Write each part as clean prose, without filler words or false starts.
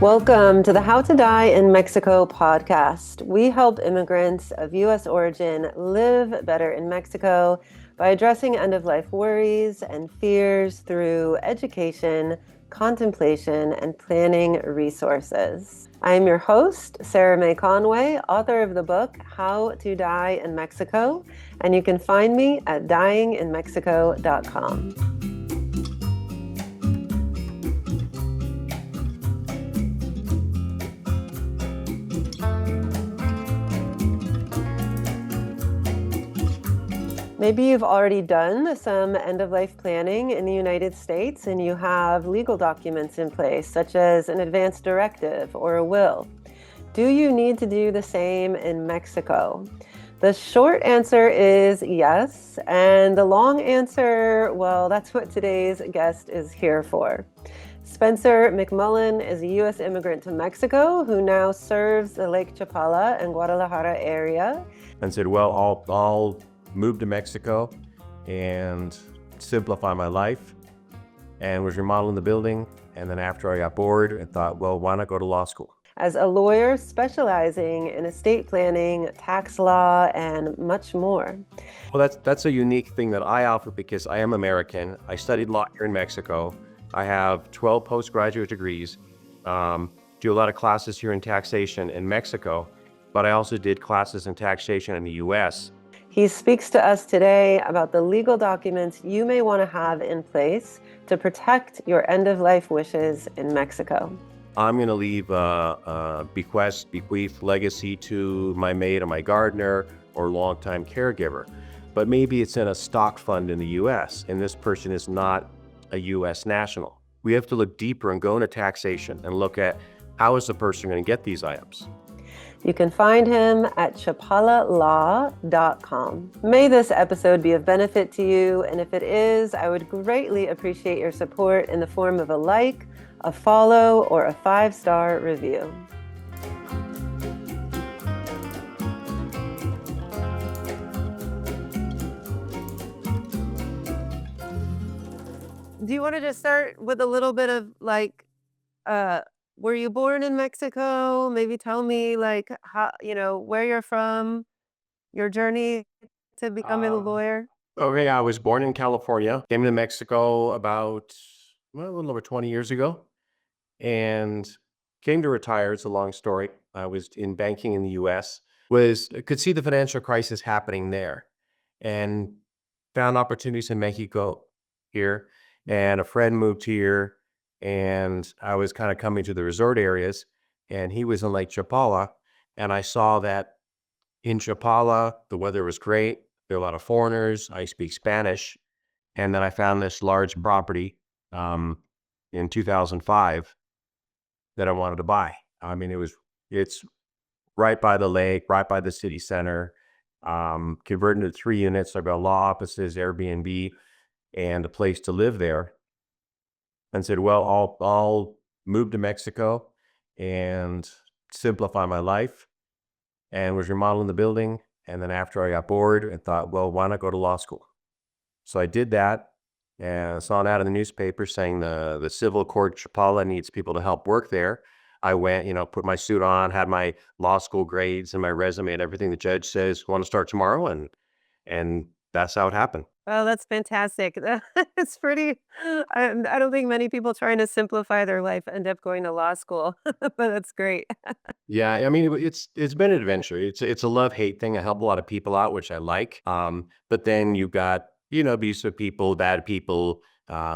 Welcome to the How to Die in Mexico podcast. We help immigrants of U.S. origin live better in Mexico by addressing end-of-life worries and fears through education, contemplation, and planning resources. I am your host, Sarah Mae Conway, author of the book, How to Die in Mexico, and you can find me at dyinginmexico.com. Maybe you've already done some end-of-life planning in the United States and you have legal documents in place, such as an advance directive or a will. Do you need to do the same in Mexico? The short answer is yes, and the long answer, well, that's what today's guest is here for. Spencer McMullen is a U.S. immigrant to Mexico who now serves the Lake Chapala and Guadalajara area. And said, well, I'll move to Mexico and simplify my life, and was remodeling the building. And then after I got bored, I thought, well, why not go to law school? As a lawyer specializing in estate planning, tax law, and much more. Well, that's a unique thing that I offer because I am American. I studied law here in Mexico. I have 12 postgraduate degrees, do a lot of classes here in taxation in Mexico, but I also did classes in taxation in the US. He speaks to us today about the legal documents you may want to have in place to protect your end-of-life wishes in Mexico. I'm going to leave a bequeath legacy to my maid or my gardener or longtime caregiver. But maybe it's in a stock fund in the US, and this person is not a US national. We have to look deeper and go into taxation and look at how is the person going to get these items. You can find him at chapalalaw.com. May this episode be of benefit to you, and if it is, I would greatly appreciate your support in the form of a like, a follow, or a 5-star review. Do you want to just start with a little bit of were you born in Mexico? Maybe tell me how, where you're from, your journey to becoming a lawyer. Okay, I was born in California, came to Mexico about, a little over 20 years ago, and came to retire. It's a long story. I was in banking in the US, could see the financial crisis happening there, and found opportunities in Mexico here, and a friend moved here, and I was kind of coming to the resort areas, and he was in Lake Chapala, and I saw that in Chapala, the weather was great. There were a lot of foreigners. I speak Spanish. And then I found this large property in 2005 that I wanted to buy. I mean, it's right by the lake, right by the city center, converted into 3 units. I've got law offices, Airbnb, and a place to live there. And said, well, I'll move to Mexico and simplify my life, and was remodeling the building. And then after I got bored, I thought, well, why not go to law school? So I did that, and saw an ad in the newspaper saying the civil court Chapala needs people to help work there. I went, put my suit on, had my law school grades and my resume and everything. The judge says, want to start tomorrow? And that's how it happened. Oh, that's fantastic. It's pretty, I don't think many people trying to simplify their life end up going to law school, but that's great. Yeah, I mean, it's been an adventure. It's a love-hate thing. I help a lot of people out, which I like. But then you've got, abusive people, bad people,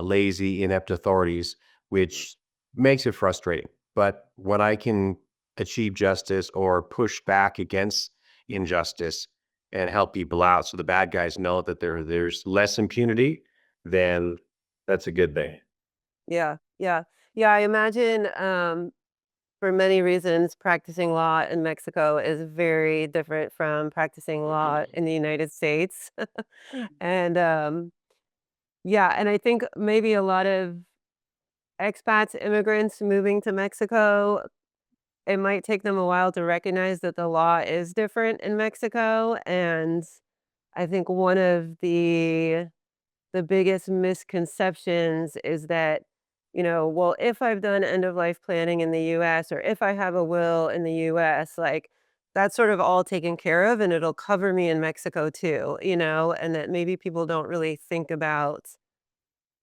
lazy, inept authorities, which makes it frustrating. But when I can achieve justice or push back against injustice and help people out so the bad guys know that there's less impunity, then that's a good thing. Yeah, yeah. Yeah, I imagine, for many reasons, practicing law in Mexico is very different from practicing law in the United States. And, yeah, and I think maybe a lot of expats, immigrants moving to Mexico, it might take them a while to recognize that the law is different in Mexico, and I think one of the biggest misconceptions is that well, if I've done end of life planning in the US or if I have a will in the US, like that's sort of all taken care of and it'll cover me in Mexico too, and that maybe people don't really think about,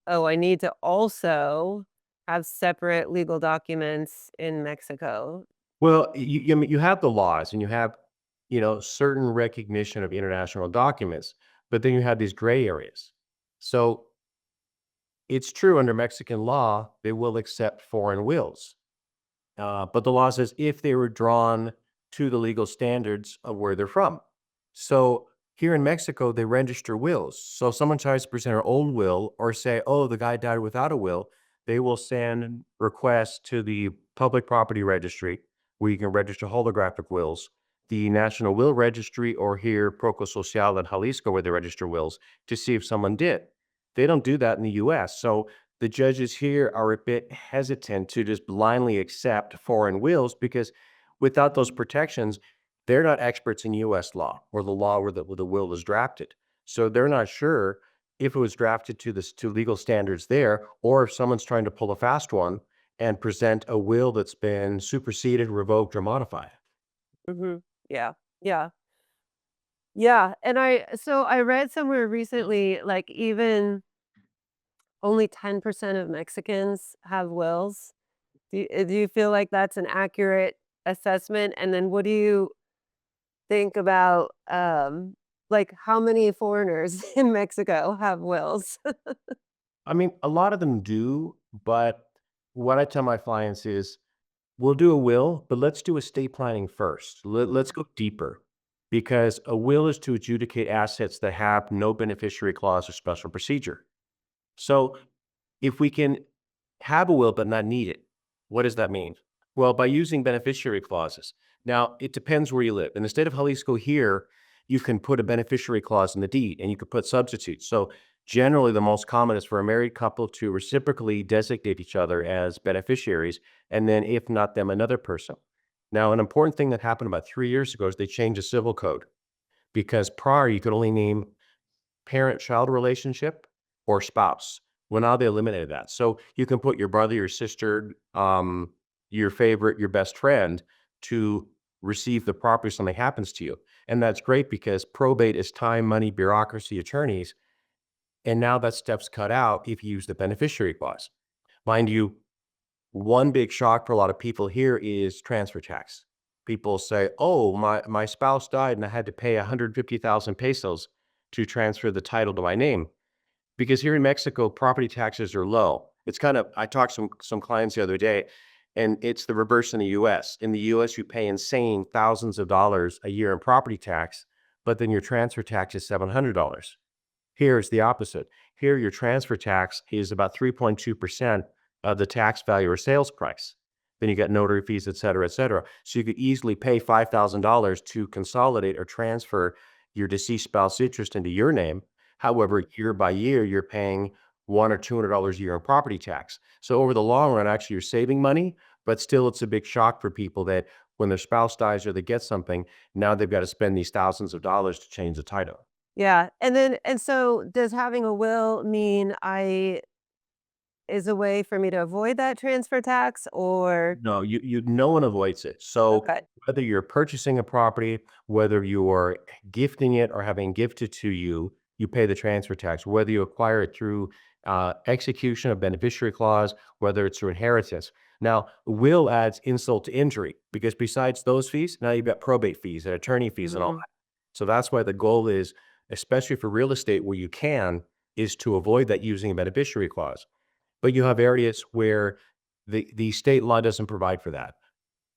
oh, I need to also have separate legal documents in Mexico. Well, I mean, you have the laws and you have, certain recognition of international documents, but then you have these gray areas. So it's true under Mexican law, they will accept foreign wills. But the law says if they were drawn to the legal standards of where they're from. So here in Mexico, they register wills. So if someone tries to present an old will or say, oh, the guy died without a will, they will send requests to the public property registry where you can register holographic wills, the National Will Registry, or here Proco Social in Jalisco where they register wills to see if someone did. They don't do that in the US. So the judges here are a bit hesitant to just blindly accept foreign wills because without those protections, they're not experts in US law or the law where the will is drafted. So they're not sure if it was drafted to legal standards there, or if someone's trying to pull a fast one and present a will that's been superseded, revoked, or modified. Mhm. Yeah. Yeah. Yeah, and I read somewhere recently, like, even only 10% of Mexicans have wills. Do you feel like that's an accurate assessment? And then what do you think about, like, how many foreigners in Mexico have wills? I mean, a lot of them do, but what I tell my clients is we'll do a will, but let's do estate planning first. Let's go deeper because a will is to adjudicate assets that have no beneficiary clause or special procedure. So if we can have a will but not need it, what does that mean? Well, by using beneficiary clauses. Now, it depends where you live. In the state of Jalisco here, you can put a beneficiary clause in the deed and you could put substitutes. So generally, the most common is for a married couple to reciprocally designate each other as beneficiaries, and then if not them, another person. Now, an important thing that happened about 3 years ago is they changed the civil code because prior you could only name parent-child relationship or spouse. Well, now they eliminated that. So you can put your brother, your sister, your favorite, your best friend to receive the property if something happens to you. And that's great because probate is time, money, bureaucracy, attorneys. And now that step's cut out if you use the beneficiary clause. Mind you, one big shock for a lot of people here is transfer tax. People say, oh, my spouse died and I had to pay 150,000 pesos to transfer the title to my name. Because here in Mexico, property taxes are low. It's kind of, I talked to some clients the other day, and it's the reverse in the US. In the US, you pay insane thousands of dollars a year in property tax, but then your transfer tax is $700. Here is the opposite. Here, your transfer tax is about 3.2% of the tax value or sales price. Then you get notary fees, et cetera, et cetera. So you could easily pay $5,000 to consolidate or transfer your deceased spouse interest into your name. However, year by year, you're paying $100 or $200 a year in property tax. So over the long run, actually, you're saving money, but still, it's a big shock for people that when their spouse dies or they get something, now they've got to spend these thousands of dollars to change the title. Yeah, and so does having a will mean I is a way for me to avoid that transfer tax or No, no one avoids it. So okay. whether you're purchasing a property, whether you are gifting it or having gifted to you, you pay the transfer tax. Whether you acquire it through execution of beneficiary clause, whether it's through inheritance. Now, will adds insult to injury because besides those fees, now you've got probate fees and attorney fees and all Mhm. that. So that's why the goal is, especially for real estate where you can, is to avoid that using a beneficiary clause. But you have areas where the state law doesn't provide for that.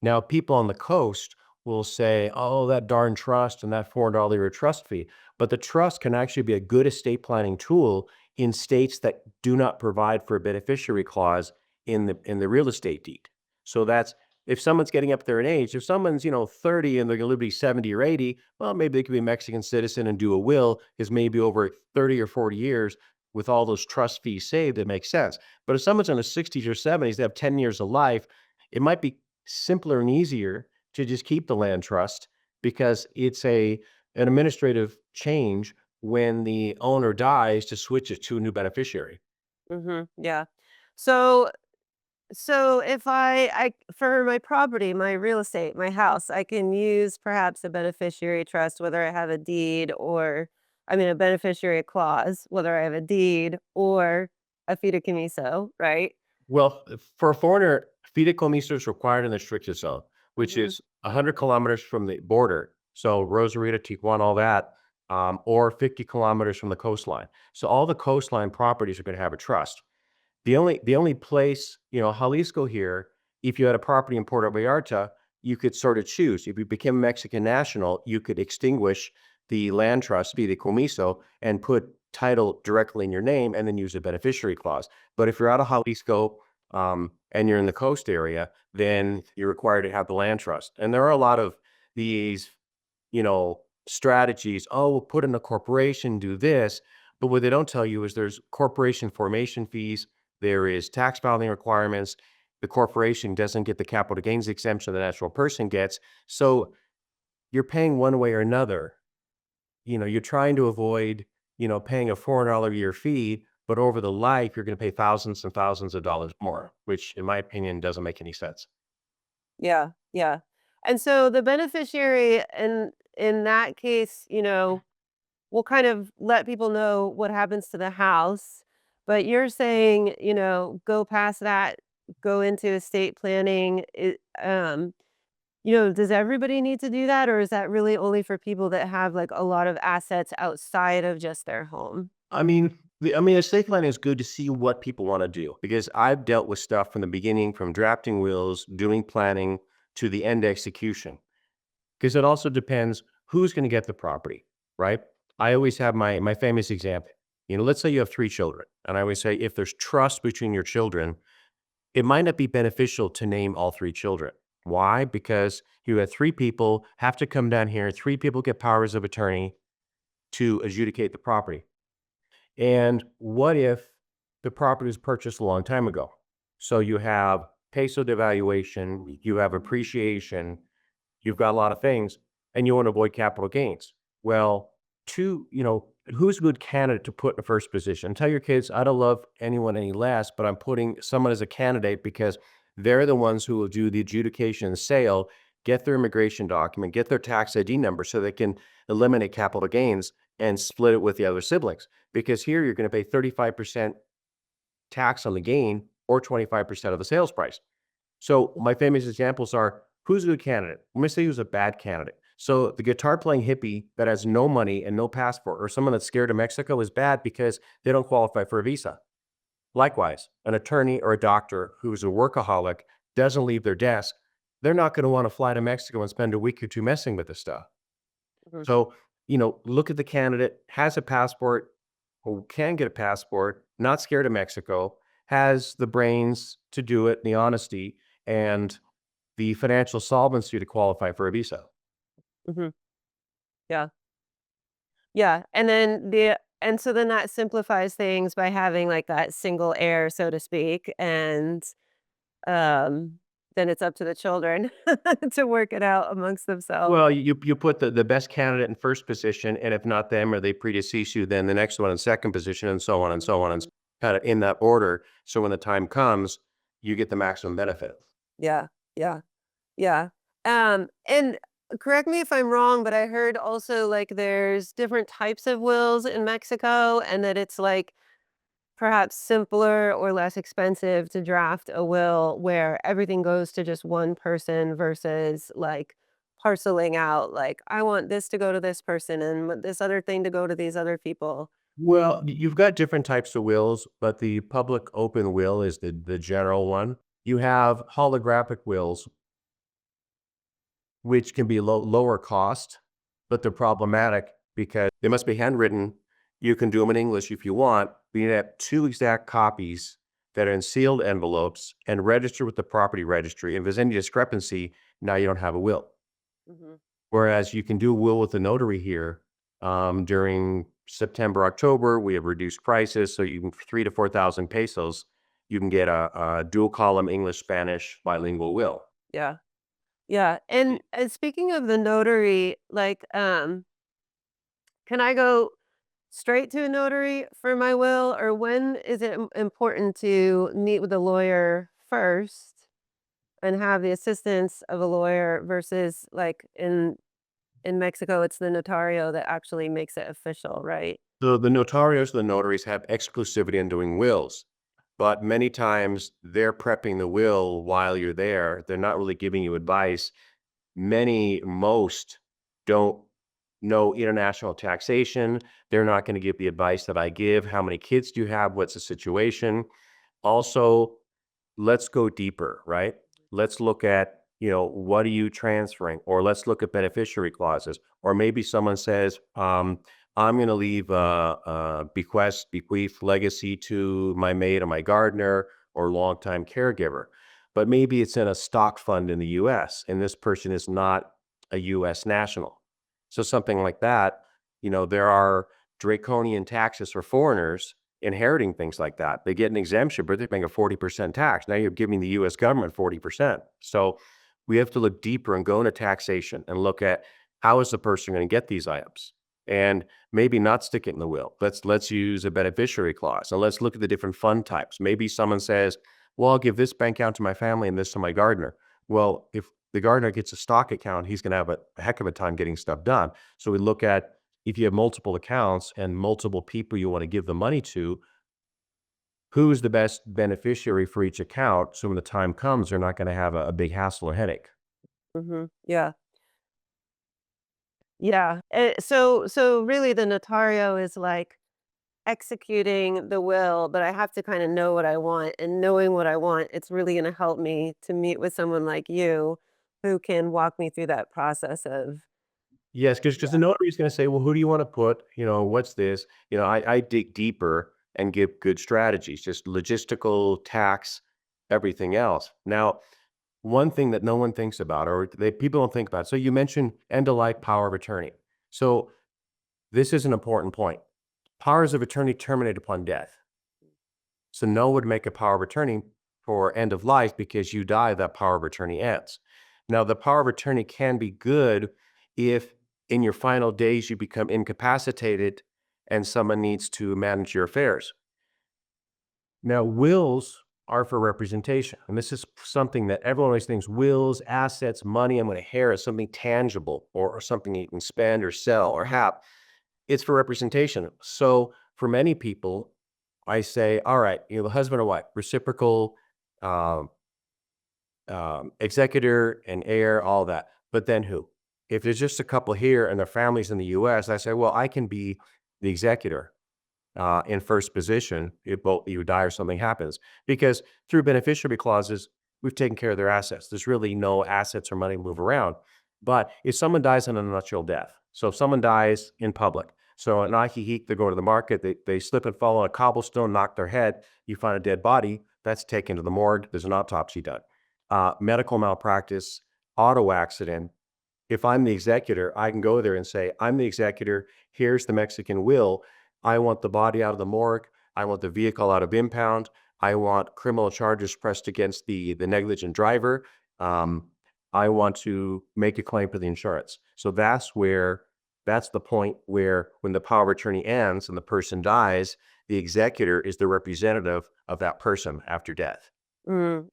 Now, people on the coast will say, oh, that darn trust and that $400 trust fee. But the trust can actually be a good estate planning tool in states that do not provide for a beneficiary clause in the real estate deed. So that's if someone's getting up there in age, if someone's, 30 and they're going to live to be 70 or 80, well, maybe they could be a Mexican citizen and do a will is maybe over 30 or 40 years with all those trust fees saved, it makes sense. But if someone's in their 60s or 70s, they have 10 years of life, it might be simpler and easier to just keep the land trust because it's an administrative change when the owner dies to switch it to a new beneficiary. Mhm. Yeah. So so if I for my property, my real estate, my house, I can use perhaps a beneficiary trust, whether I have a deed or I mean a beneficiary clause, whether I have a deed or a fideicomiso, right? Well, for a foreigner, fideicomiso is required in the strictest zone, which Hmm. is 100 kilometers from the border. So Rosarito, Tijuana, all that, or 50 kilometers from the coastline. So all the coastline properties are going to have a trust. The only place, Jalisco here, if you had a property in Puerto Vallarta, you could sort of choose. If you became a Mexican national, you could extinguish the land trust, fideicomiso, and put title directly in your name and then use a beneficiary clause. But if you're out of Jalisco, and you're in the coast area, then you're required to have the land trust. And there are a lot of these, strategies. Oh, we'll put in a corporation, do this. But what they don't tell you is there's corporation formation fees, there is tax filing requirements. The corporation doesn't get the capital gains exemption the natural person gets. So you're paying one way or another. You're trying to avoid, paying a $400 a year fee, but over the life, you're going to pay thousands and thousands of dollars more, which in my opinion doesn't make any sense. Yeah, yeah. And so the beneficiary in that case, we'll kind of let people know what happens to the house, but you're saying, go past that, go into estate planning. Does everybody need to do that, or is that really only for people that have like a lot of assets outside of just their home? Estate planning is good to see what people want to do because I've dealt with stuff from the beginning, from drafting wills, doing planning to the end execution. Because it also depends who's going to get the property, right? I always have my famous example. Let's say you have three children, and I always say if there's trust between your children, it might not be beneficial to name all three children. Why? Because you have three people have to come down here. Three people get powers of attorney to adjudicate the property. And what if the property was purchased a long time ago? So you have peso devaluation, you have appreciation, you've got a lot of things, and you want to avoid capital gains. Well, who's a good candidate to put in the first position? Tell your kids, I don't love anyone any less, but I'm putting someone as a candidate because they're the ones who will do the adjudication and sale, get their immigration document, get their tax ID number so they can eliminate capital gains and split it with the other siblings. Because here you're going to pay 35% tax on the gain or 25% of the sales price. So my famous examples are who's a good candidate? Let me say who's a bad candidate. So the guitar playing hippie that has no money and no passport, or someone that's scared of Mexico is bad because they don't qualify for a visa. Likewise, an attorney or a doctor who's a workaholic doesn't leave their desk. They're not going to want to fly to Mexico and spend a week or two messing with this stuff. Mhm. So, look at the candidate, has a passport, who can get a passport, not scared of Mexico, has the brains to do it, the honesty, and the financial solvency to qualify for a visa. Mhm. Yeah. Yeah, and so then that simplifies things by having, like, that single heir, so to speak, and, um, then it's up to the children to work it out amongst themselves. Well, you put the best candidate in first position, and if not them or they predecease you, then the next one in second position, and so on and so on, and Mhm. kind of in that order. So when the time comes, you get the maximum benefit. Yeah, yeah, yeah, and correct me if I'm wrong, but I heard also, like, there's different types of wills in Mexico, and that it's, like, perhaps simpler or less expensive to draft a will where everything goes to just one person versus like parceling out, like, I want this to go to this person and this other thing to go to these other people. Well, you've got different types of wills, but the public open will is the general one. You have holographic wills, which can be lower cost, but they're problematic because they must be handwritten. You can do them in English if you want, but you have two exact copies that are in sealed envelopes and register with the property registry. If there's any discrepancy, now you don't have a will. Mhm. Whereas you can do a will with the notary here during September, October. We have reduced prices, so you can 3 to 4 thousand pesos. You can get a dual column English Spanish bilingual will. Yeah. Yeah. And speaking of the notary, like, can I go? straight to a notary for my will, or when is it important to meet with a lawyer first and have the assistance of a lawyer versus like in Mexico, it's the notario that actually makes it official, right? So the notarios, the notaries have exclusivity in doing wills, but many times they're prepping the will while you're there. They're not really giving you advice. Most don't know international taxation. They're not going to give the advice that I give. How many kids do you have? What's the situation? Also, let's go deeper, right? Let's look at, what are you transferring? Or let's look at beneficiary clauses. Or maybe someone says, I'm going to leave a bequeath legacy to my maid or my gardener or longtime caregiver. But maybe it's in a stock fund in the US and this person is not a US national. So something like that, there are draconian taxes for foreigners inheriting things like that. They get an exemption, but they're paying a 40% tax. Now you're giving the US government 40%. So we have to look deeper and go into taxation and look at how is the person going to get these items? And maybe not stick it in the will. Let's use a beneficiary clause. And let's look at the different fund types. Maybe someone says, well, I'll give this bank account to my family and this to my gardener. Well, if the gardener gets a stock account, he's going to have a heck of a time getting stuff done. So we look at if you have multiple accounts and multiple people you want to give the money to, who's the best beneficiary for each account? So when the time comes, they're not going to have a big hassle or headache. Yeah. Yeah. So really the notario is like executing the will, but I have to kind of know what I want. And knowing what I want, it's really going to help me to meet with someone like you who can walk me through that process of, Yes, because the yeah. notary is going to say, well, who do you want to put? What's this? I dig deeper and give good strategies, just logistical, tax, everything else. Now, one thing that no one thinks about, or people don't think about. So you mentioned end of life power of attorney. So this is an important point. Powers of attorney terminate upon death. So no one would make a power of attorney for end of life because you die, that power of attorney ends. Now, the power of attorney can be good if in your final days you become incapacitated and someone needs to manage your affairs. Now, wills are for representation. And this is something that everyone always thinks wills, assets, money, I'm going to inherit something tangible or something you can spend or sell or have. It's for representation. So for many people, I say, all right, the husband or wife, reciprocal, um, executor and heir, all that. But then who? If there's just a couple here and their families in the US, I say, well, I can be the executor in first position if both you die or something happens. Because through beneficiary clauses, we've taken care of their assets. There's really no assets or money to move around. But if someone dies in a natural death, so if someone dies in public, so an Ahihic, they go to the market, they slip and fall on a cobblestone, knock their head, you find a dead body, that's taken to the morgue, there's an autopsy done. Medical malpractice, auto accident, if I'm the executor, I can go there and say, I'm the executor. Here's the Mexican will. I want the body out of the morgue. I want the vehicle out of impound. I want criminal charges pressed against the negligent driver. Um, I want to make a claim for the insurance. So that's the point where when the power of attorney ends and the person dies, the executor is the representative of that person after death.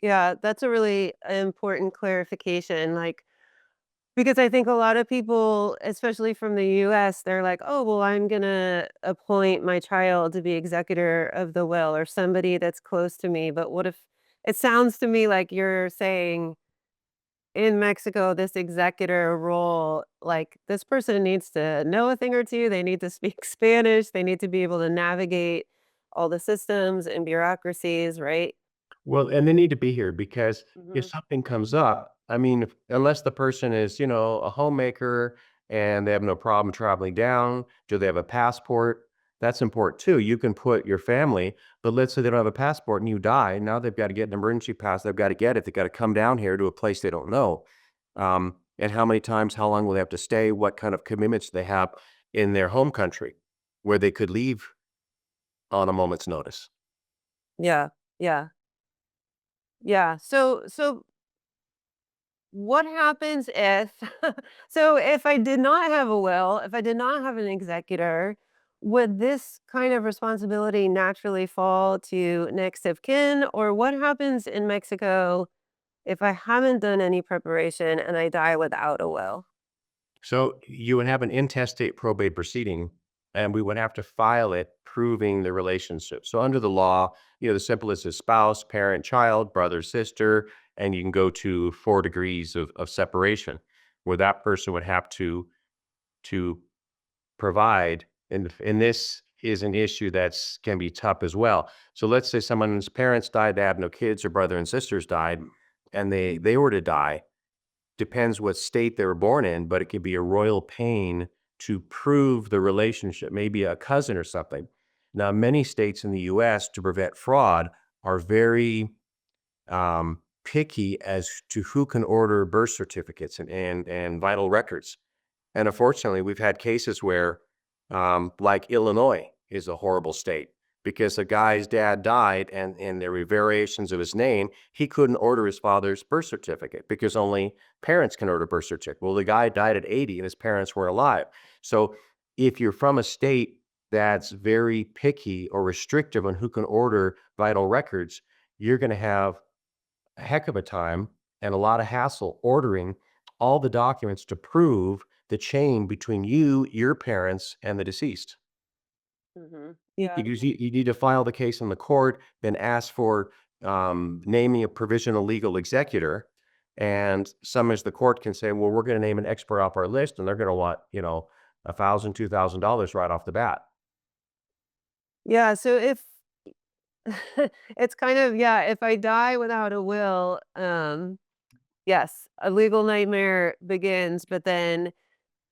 Yeah, that's a really important clarification. Like, because I think a lot of people, especially from the US, they're like, "Oh, well, I'm gonna appoint my child to be executor of the will or somebody that's close to me." But what if it sounds to me like you're saying in Mexico, this executor role, like this person needs to know a thing or two. They need to speak Spanish. They need to be able to navigate all the systems and bureaucracies, right? Well, and they need to be here because if Mhm. something comes up, I mean, unless the person is, a homemaker and they have no problem traveling down, do they have a passport? That's important too. You can put your family, but let's say they don't have a passport and you die. Now they've got to get an emergency pass. They've got to get it. They've got to come down here to a place they don't know. And how many times, how long will they have to stay? What kind of commitments they have in their home country where they could leave on a moment's notice? Yeah, yeah, yeah. So what happens if so if I did not have a will, if I did not have an executor, would this kind of responsibility naturally fall to next of kin, or what happens in Mexico if I haven't done any preparation and I die without a will? So you would have an intestate probate proceeding, and we would have to file it proving the relationship. So under the law, the simplest is spouse, parent, child, brother, sister, and you can go to 4 degrees of separation, where that person would have to provide. And this is an issue that's can be tough as well. So let's say someone's parents died, they have no kids, or brother and sisters died, and they were to die. Depends what state they were born in, but it could be a royal pain to prove the relationship, maybe a cousin or something. Now, many states in the US, to prevent fraud, are very picky as to who can order birth certificates and vital records. And unfortunately, we've had cases where, like Illinois is a horrible state because a guy's dad died and there were variations of his name. He couldn't order his father's birth certificate because only parents can order birth certificate. Well, the guy died at 80 and his parents were alive. So if you're from a state that's very picky or restrictive on who can order vital records, you're going to have a heck of a time and a lot of hassle ordering all the documents to prove the chain between you, your parents, and the deceased. Yeah. You need to file the case in the court, then ask for naming a provisional legal executor. And some as the court can say, well, we're going to name an expert off our list, and they're going to want, $1,000, $2,000 right off the bat. Yeah, so if it's kind of, yeah, if I die without a will, yes, a legal nightmare begins, but then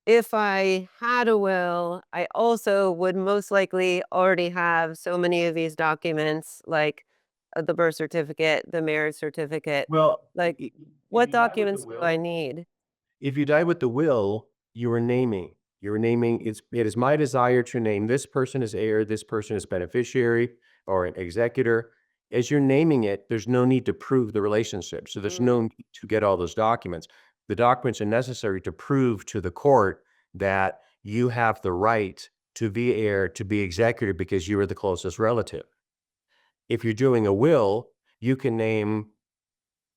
if I had a will, I also would most likely already have so many of these documents, like, the birth certificate, the marriage certificate. Well, Like, if what you die with the documents do I will, need? If you die with the will, you are naming. You're naming, it is my desire to name this person as heir, this person as beneficiary or an executor. As you're naming it, there's no need to prove the relationship. So there's no Mm, need to get all those documents. The documents are necessary to prove to the court that you have the right to be heir, to be executor because you are the closest relative. If you're doing a will, you can name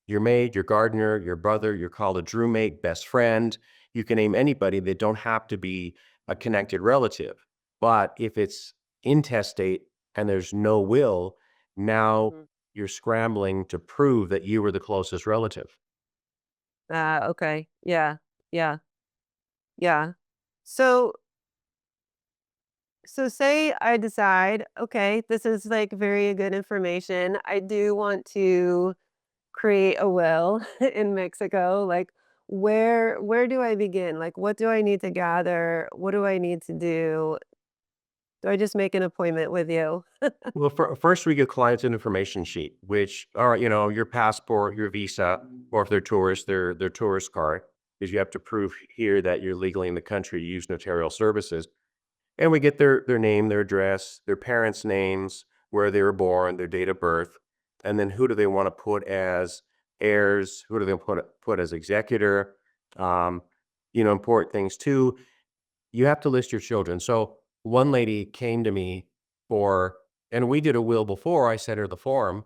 your maid, your gardener, your brother, your college roommate, best friend. You can name anybody. They don't have to be a connected relative. But if it's intestate and there's no will, now mhm. you're scrambling to prove that you were the closest relative. Ah, okay. Yeah, yeah, yeah. So so say I decide, okay, this is, like, very good information. I do want to create a will in Mexico, like, where do I begin? Like, what do I need to gather? What do I need to do? Do I just make an appointment with you? Well, first we get clients an information sheet, which are, your passport, your visa, or if they're tourists, their tourist card, because you have to prove here that you're legally in the country, you use notarial services. And we get their name, their address, their parents' names, where they were born, their date of birth, and then who do they want to put as heirs? Who do they put as executor? Um, important things too. You have to list your children. So one lady came to me for, and we did a will before. I sent her the form,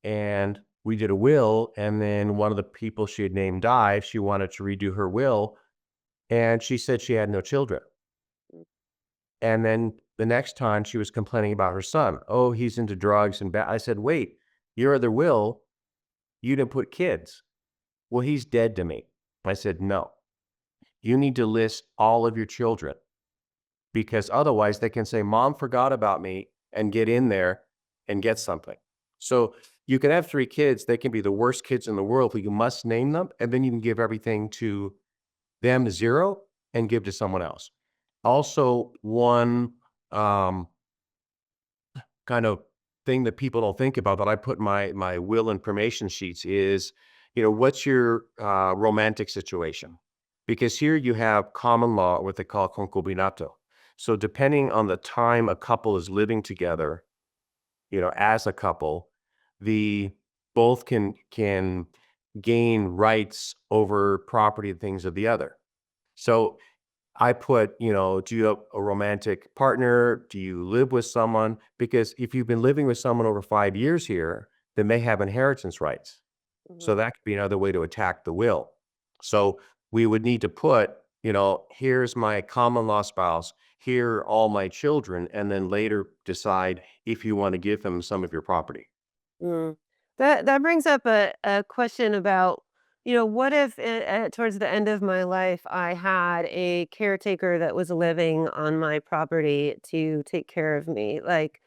and we did a will, and then one of the people she had named died. She wanted to redo her will, and she said she had no children. And then the next time she was complaining about her son. Oh, he's into drugs and bad. I said, wait, your other will, you didn't put kids. Well, he's dead to me. I said, no, you need to list all of your children because otherwise they can say, mom forgot about me and get in there and get something. So you can have 3 kids. They can be the worst kids in the world, but you must name them. And then you can give everything to them 0 and give to someone else. Also, one, um, kind of thing that people don't think about that I put in my will information sheets is, what's your romantic situation? Because here you have common law, what they call concubinato. So depending on the time a couple is living together, as a couple, the both can gain rights over property and things of the other. So I put, do you have a romantic partner? Do you live with someone? Because if you've been living with someone over 5 years here, then they have inheritance rights. So Hmm. that could be another way to attack the will. So we would need to put, here's my common law spouse, here are all my children, and then later decide if you want to give them some of your property. Mm. That brings up a question about, what if towards the end of my life I had a caretaker that was living on my property to take care of me? Like,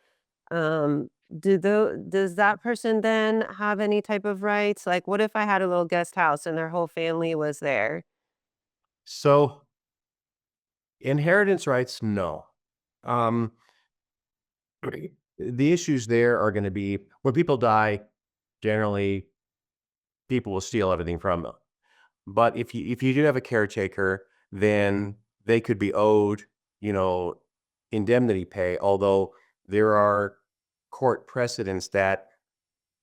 um, does that person then have any type of rights? Like, what if I had a little guest house and their whole family was there? So inheritance rights, no. Um, the issues there are going to be when people die, generally people will steal everything from them. But if you do have a caretaker, then they could be owed, you know, indemnity pay, although there are court precedents that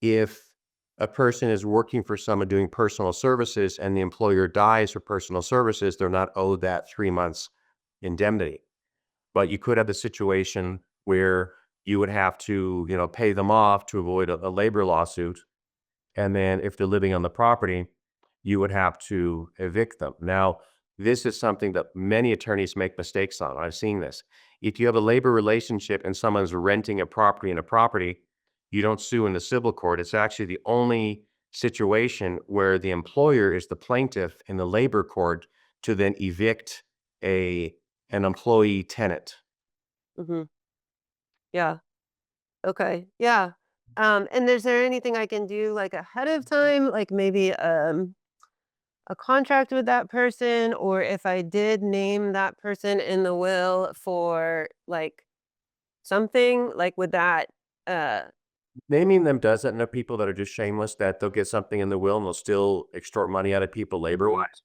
if a person is working for someone doing personal services and the employer dies for personal services, they're not owed that 3 months indemnity. But you could have the situation where you would have to, pay them off to avoid a labor lawsuit. And then if they're living on the property, you would have to evict them. Now, this is something that many attorneys make mistakes on. I've seen this. If you have a labor relationship and someone's renting a property in a property, you don't sue in the civil court. It's actually the only situation where the employer is the plaintiff in the labor court to then evict a an employee tenant. Hmm. Yeah. Okay. Yeah. And is there anything I can do like ahead of time, like maybe a contract with that person, or if I did name that person in the will for like something, like would that uh Naming them does that. And there are people that are just shameless that they'll get something in the will and they'll still extort money out of people labor mhm, wise.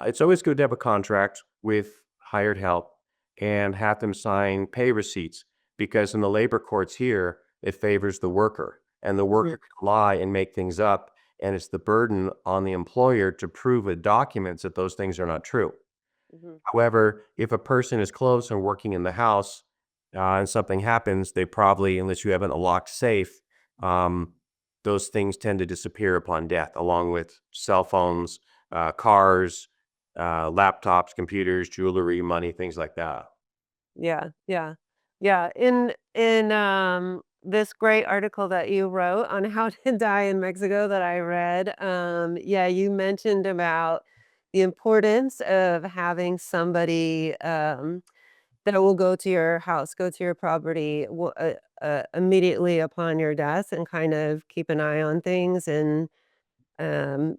It's always good to have a contract with hired help and have them sign pay receipts because in the labor courts here, it favors the worker and the mhm, worker can lie and make things up. And it's the burden on the employer to prove with documents that those things are not true. mhm, However, if a person is close and working in the house and something happens, they probably, unless you have a locked safe, um, those things tend to disappear upon death, along with cell phones, cars, laptops, computers, jewelry, money, things like that. yeah, yeah, yeah. In this great article that you wrote on how to die in Mexico that I read, yeah, you mentioned about the importance of having somebody that will go to your house, go to your property immediately upon your death and kind of keep an eye on things. And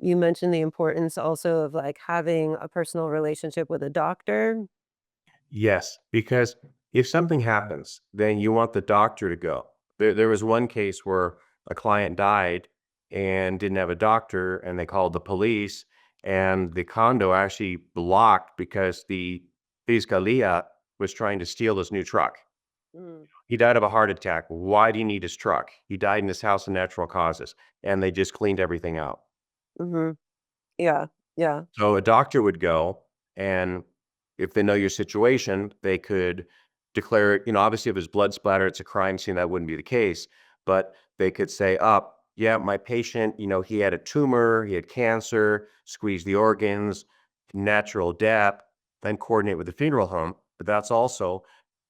you mentioned the importance also of like having a personal relationship with a doctor. Yes, because if something happens, then you want the doctor to go. There was one case where a client died and didn't have a doctor, and they called the police, and the condo actually blocked because the Fiscalia was trying to steal his new truck. Mm, He died of a heart attack. Why do you need his truck? He died in his house of natural causes, and they just cleaned everything out. hmm. Yeah, yeah. So a doctor would go, and if they know your situation, they could declare it. Obviously, if it's blood splatter, it's a crime scene. That wouldn't be the case, but they could say, "Up, yeah, my patient. He had a tumor, he had cancer, squeeze the organs, natural death." Then coordinate with the funeral home. But that's also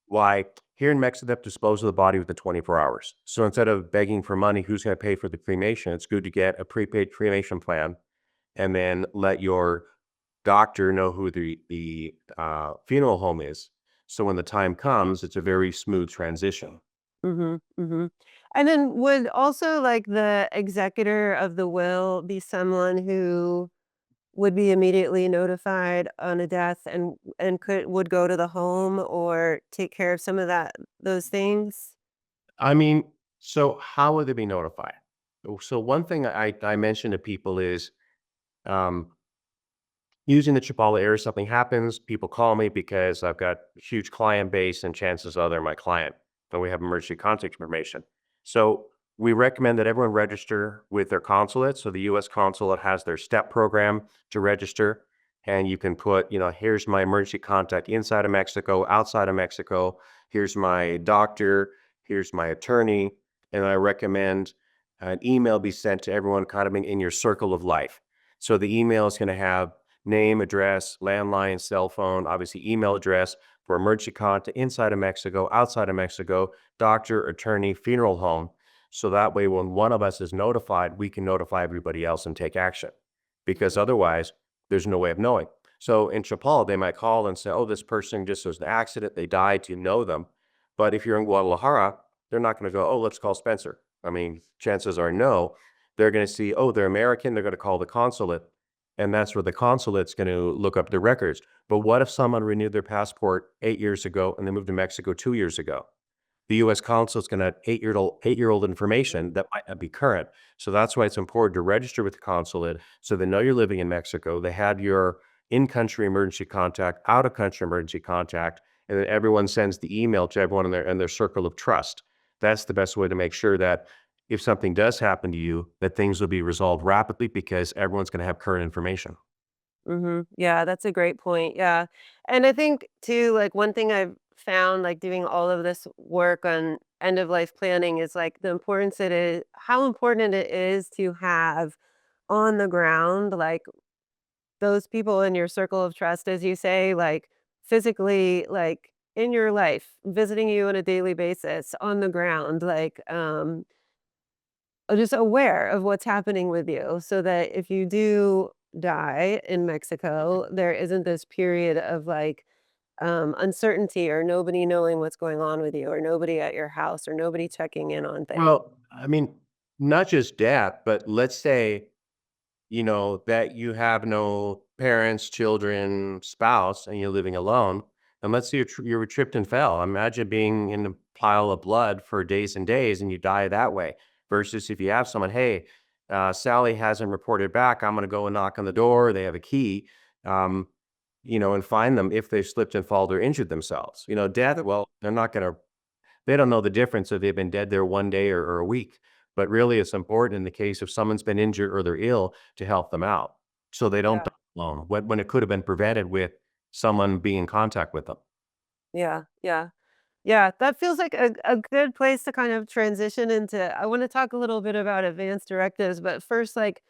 why here in Mexico they have to dispose of the body within 24 hours. So instead of begging for money, who's going to pay for the cremation? It's good to get a prepaid cremation plan and then let your doctor know who the funeral home is. So when the time comes, it's a very smooth transition. Mhm, mhm. And then would also, like, the executor of the will be someone who would be immediately notified on a death and could would go to the home or take care of some of those things? I mean, so how would they be notified? So one thing I mention to people is um, using the Chapala area, something happens, people call me because I've got a huge client base and chances are they're my client and we have emergency contact information. So we recommend that everyone register with their consulate. So the US consulate has their STEP program to register. and you can put, here's my emergency contact inside of Mexico, outside of Mexico. Here's my doctor. Here's my attorney. And I recommend an email be sent to everyone kind of in your circle of life. So the email is going to have name, address, landline, cell phone, obviously email address for emergency contact inside of Mexico, outside of Mexico, doctor, attorney, funeral home. So that way, when one of us is notified, we can notify everybody else and take action. Because otherwise, there's no way of knowing. So in Chapala, they might call and say, oh, this person just was an accident. They died. Do you know them? But if you're in Guadalajara, they're not going to go, oh, let's call Spencer. I mean, chances are no. They're going to see, oh, they're American. They're going to call the consulate. And that's where the consulate's going to look up their records. But what if someone renewed their passport 8 years ago and they moved to Mexico 2 years ago? The U.S. consul is going to have eight-year-old information that might not be current. So that's why it's important to register with the consulate so they know you're living in Mexico. They have your in-country emergency contact, out-of-country emergency contact, and then everyone sends the email to everyone in their circle of trust. That's the best way to make sure that if something does happen to you, that things will be resolved rapidly because everyone's going to have current information. Yeah, that's a great point. Yeah. And I think too, like one thing I've found like doing all of this work on end of life planning is like the importance it is, how important it is to have on the ground, like those people in your circle of trust, as you say, like physically, like in your life, visiting you on a daily basis on the ground, like, just aware of what's happening with you so that if you do die in Mexico, there isn't this period of like uncertainty or nobody knowing what's going on with you or nobody at your house or nobody checking in on things. Well, I mean, not just death, but let's say that you have no parents, children, spouse, and you're living alone. And let's say you were tripped and fell. Imagine being in a pile of blood for days and days and you die that way. Versus if you have someone, hey, Sally hasn't reported back. I'm going to go and knock on the door. They have a key, um, and find them if they've slipped and fallen or injured themselves. Death, well, they don't know the difference if they've been dead there one day or a week. But really, it's important in the case if someone's been injured or they're ill to help them out so they don't Yeah. die alone when it could have been prevented with someone being in contact with them. Yeah. Yeah. Yeah, that feels like a good place to kind of transition into. I want to talk a little bit about advanced directives, but first, like,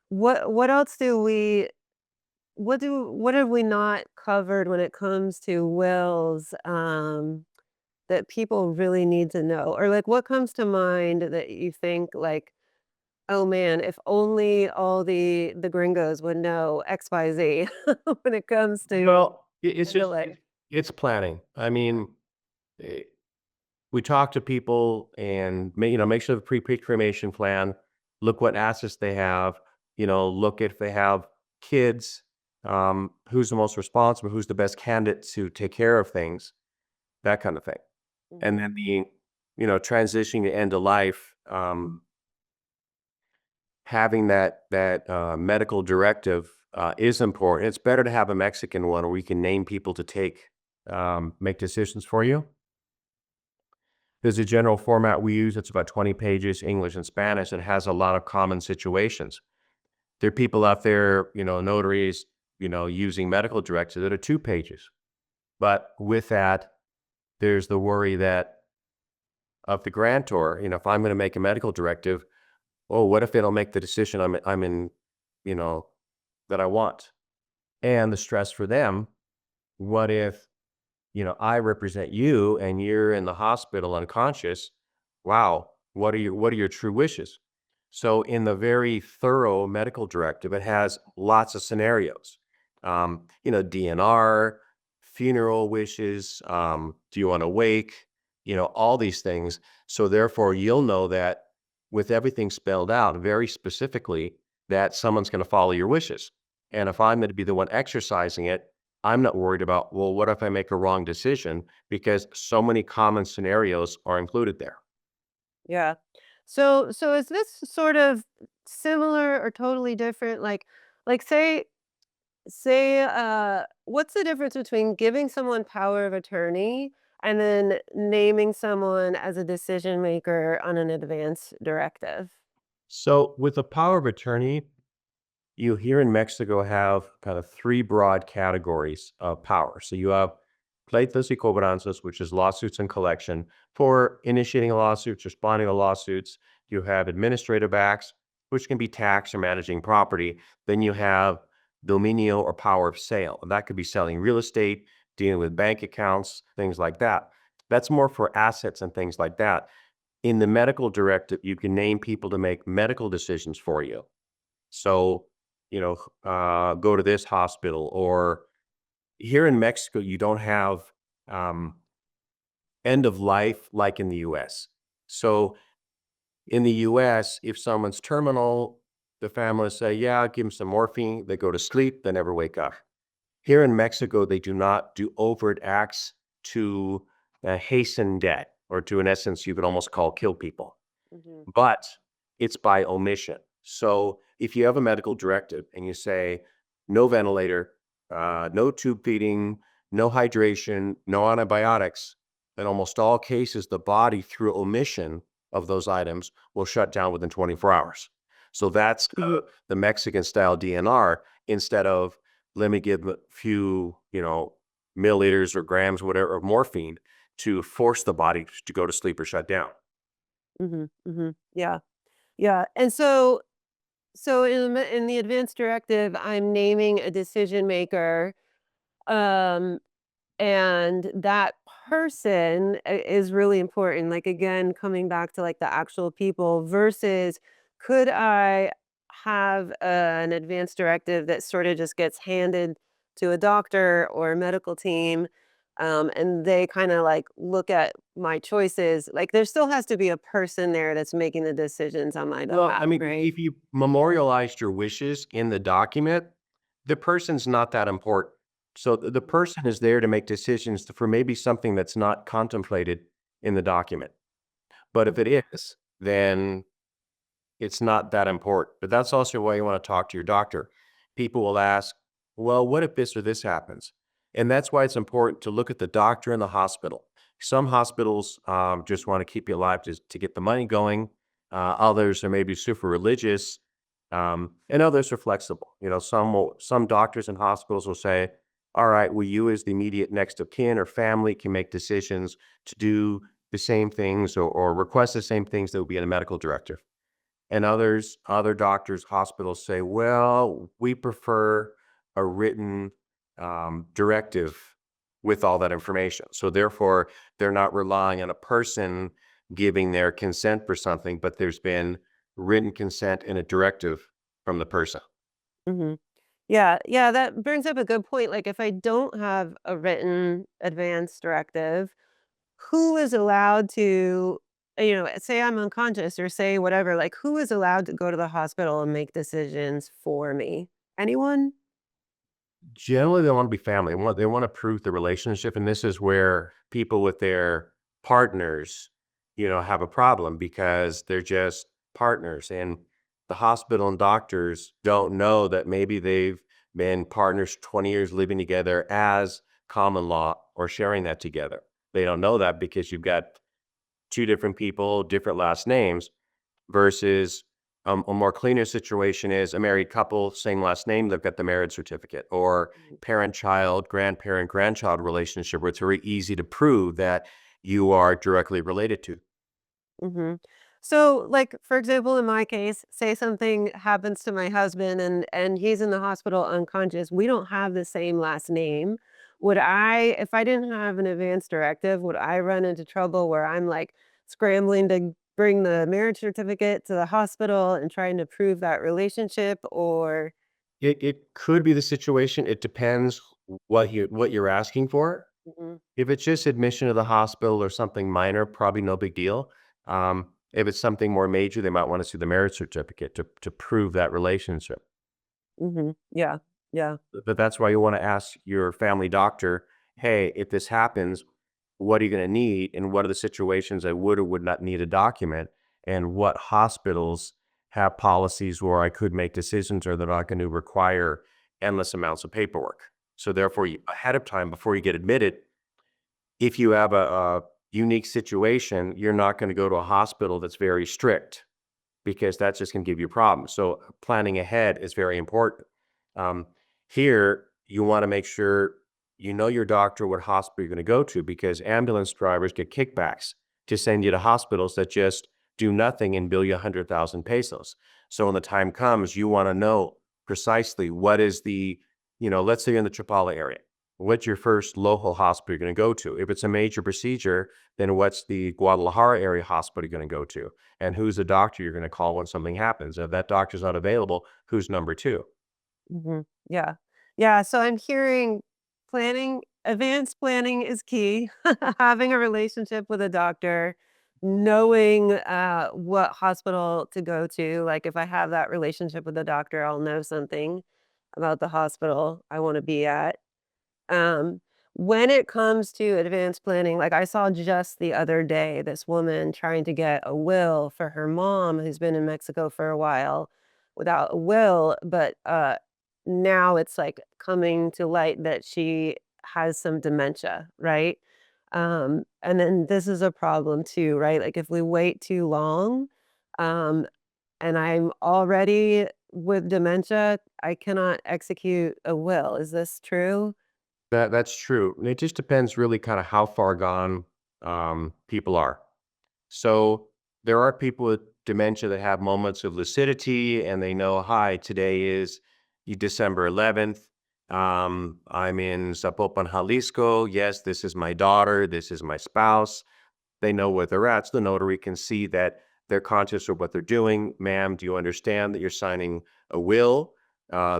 what else do we what have we not covered when it comes to wills that people really need to know? Or like what comes to mind that you think like, oh man, if only all the gringos would know XYZ when it comes to Well, it's the just like it's planning. I mean, eh, we talk to people and make sure the pre-cremation plan. Look what assets they have. Look if they have kids. Who's the most responsible? Who's the best candidate to take care of things? That kind of thing. And Mhm. then transitioning to end of life, having that medical directive is important. It's better to have a Mexican one where you can name people to make decisions for you. There's a general format we use. It's about 20 pages, English and Spanish. It has a lot of common situations. There are people out there, notaries, using medical directives that are 2 pages. But with that, there's the worry that of the grantor, if I'm going to make a medical directive, oh, what if they don't make the decision I'm in, you know, that I want? And the stress for them, what if, I represent you and you're in the hospital unconscious? Wow, what are your true wishes? So in the very thorough medical directive, it has lots of scenarios. DNR, funeral wishes, do you want to wake, all these things. So therefore, you'll know that with everything spelled out very specifically, that someone's going to follow your wishes. And if I'm going to be the one exercising it, I'm not worried about, well, what if I make a wrong decision? Because so many common scenarios are included there. Yeah. So is this sort of similar or totally different? Like say what's the difference between giving someone power of attorney and then naming someone as a decision maker on an advance directive? So with the power of attorney, You here in Mexico have kind of three broad categories of power. So you have pleitos y cobranzas, which is lawsuits and collection for initiating a lawsuit, responding to lawsuits. You have administrative acts, which can be tax or managing property. Then you have dominio or power of sale. And that could be selling real estate, dealing with bank accounts, things like that. That's more for assets and things like that. In the medical directive, you can name people to make medical decisions for you. So, go to this hospital, or here in Mexico, you don't have um, end of life like in the US. So in the US, if someone's terminal, the family say, yeah, give them some morphine. They go to sleep, they never wake up. Here in Mexico, they do not do overt acts to hasten death, or to, in essence, you could almost call kill people, Hmm. but it's by omission. So if you have a medical directive and you say no ventilator, no tube feeding, no hydration, no antibiotics, in almost all cases, the body, through omission of those items, will shut down within 24 hours. So that's the Mexican style DNR, instead of let me give a few, milliliters or grams, whatever, of morphine to force the body to go to sleep or shut down. Hmm. Hmm. Yeah. Yeah. And so in the advance directive, I'm naming a decision maker. Um, And that person is really important. Like, again, coming back to like the actual people versus could I have an advance directive that sort of just gets handed to a doctor or a medical team, and they kind of like look at my choices. Like, there still has to be a person there that's making the decisions on my Well, I behalf, mean, right? if you memorialized your wishes in the document, the person's not that important. So the person is there to make decisions for maybe something that's not contemplated in the document. But if it is, then it's not that important. But that's also why you want to talk to your doctor. People will ask, well, what if this or this happens? And that's why it's important to look at the doctor and the hospital. Some hospitals just want to keep you alive to get the money going. Others are maybe super religious, and others are flexible. Some doctors and hospitals will say, all right, well, you as the immediate next of kin or family can make decisions to do the same things, or request the same things that would be in a medical directive. And other doctors, hospitals say, well, we prefer a written directive with all that information. So therefore, they're not relying on a person giving their consent for something, but there's been written consent and a directive from the person. Hmm. Yeah, yeah, that brings up a good point. Like, if I don't have a written advance directive, who is allowed to, say I'm unconscious or say whatever, like, who is allowed to go to the hospital and make decisions for me? Anyone? Generally, they want to be family. They want to prove the relationship, and this is where people with their partners, have a problem, because they're just partners, and the hospital and doctors don't know that maybe they've been partners 20 years living together as common law, or sharing that together. They don't know that because you've got two different people, different last names, versus a more cleaner situation is a married couple, same last name, they've got the marriage certificate, or parent-child, grandparent-grandchild relationship, where it's very easy to prove that you are directly related to. Mhm. So, like, for example, in my case, say something happens to my husband and he's in the hospital unconscious. We don't have the same last name. Would I, if I didn't have an advance directive, would I run into trouble where I'm like scrambling to bring the marriage certificate to the hospital and trying to prove that relationship or It could be the situation. It depends what you're asking for. Mhm. If it's just admission to the hospital or something minor, probably no big deal. If it's something more major, they might want to see the marriage certificate to prove that relationship. Mhm. Yeah. Yeah. But that's why you want to ask your family doctor, hey, if this happens, what are you going to need? And what are the situations I would or would not need a document? And what hospitals have policies where I could make decisions, or they're not going to require endless amounts of paperwork? So therefore, ahead of time, before you get admitted, if you have a unique situation, you're not going to go to a hospital that's very strict. because that's just going to give you problems. So planning ahead is very important. Um, Here, you want to make sure you know your doctor, what hospital you're going to go to, because ambulance drivers get kickbacks to send you to hospitals that just do nothing and bill you 100,000 pesos. So when the time comes, you want to know precisely what is let's say you're in the Chapala area. What's your first local hospital you're going to go to? If it's a major procedure, then what's the Guadalajara area hospital you're going to go to? And who's the doctor you're going to call when something happens? If that doctor's not available, who's number two? Yeah. Yeah, so I'm hearing advanced planning is key. Having a relationship with a doctor, knowing, what hospital to go to, like, if I have that relationship with the doctor, I'll know something about the hospital I wanna be at. Um, when it comes to advanced planning, like I saw just the other day, this woman trying to get a will for her mom who's been in Mexico for a while without a will, but now it's like coming to light that she has some dementia, right? And then this is a problem too, right? Like if we wait too long, um, and I'm already with dementia, I cannot execute a will. Is this true? That's true. And it just depends really kind of how far gone people are. So there are people with dementia that have moments of lucidity and they know, hi, today is December 11th. I'm in Zapopan, Jalisco. Yes, this is my daughter. This is my spouse. They know where they're at. So the notary can see that they're conscious of what they're doing. Ma'am, do you understand that you're signing a will?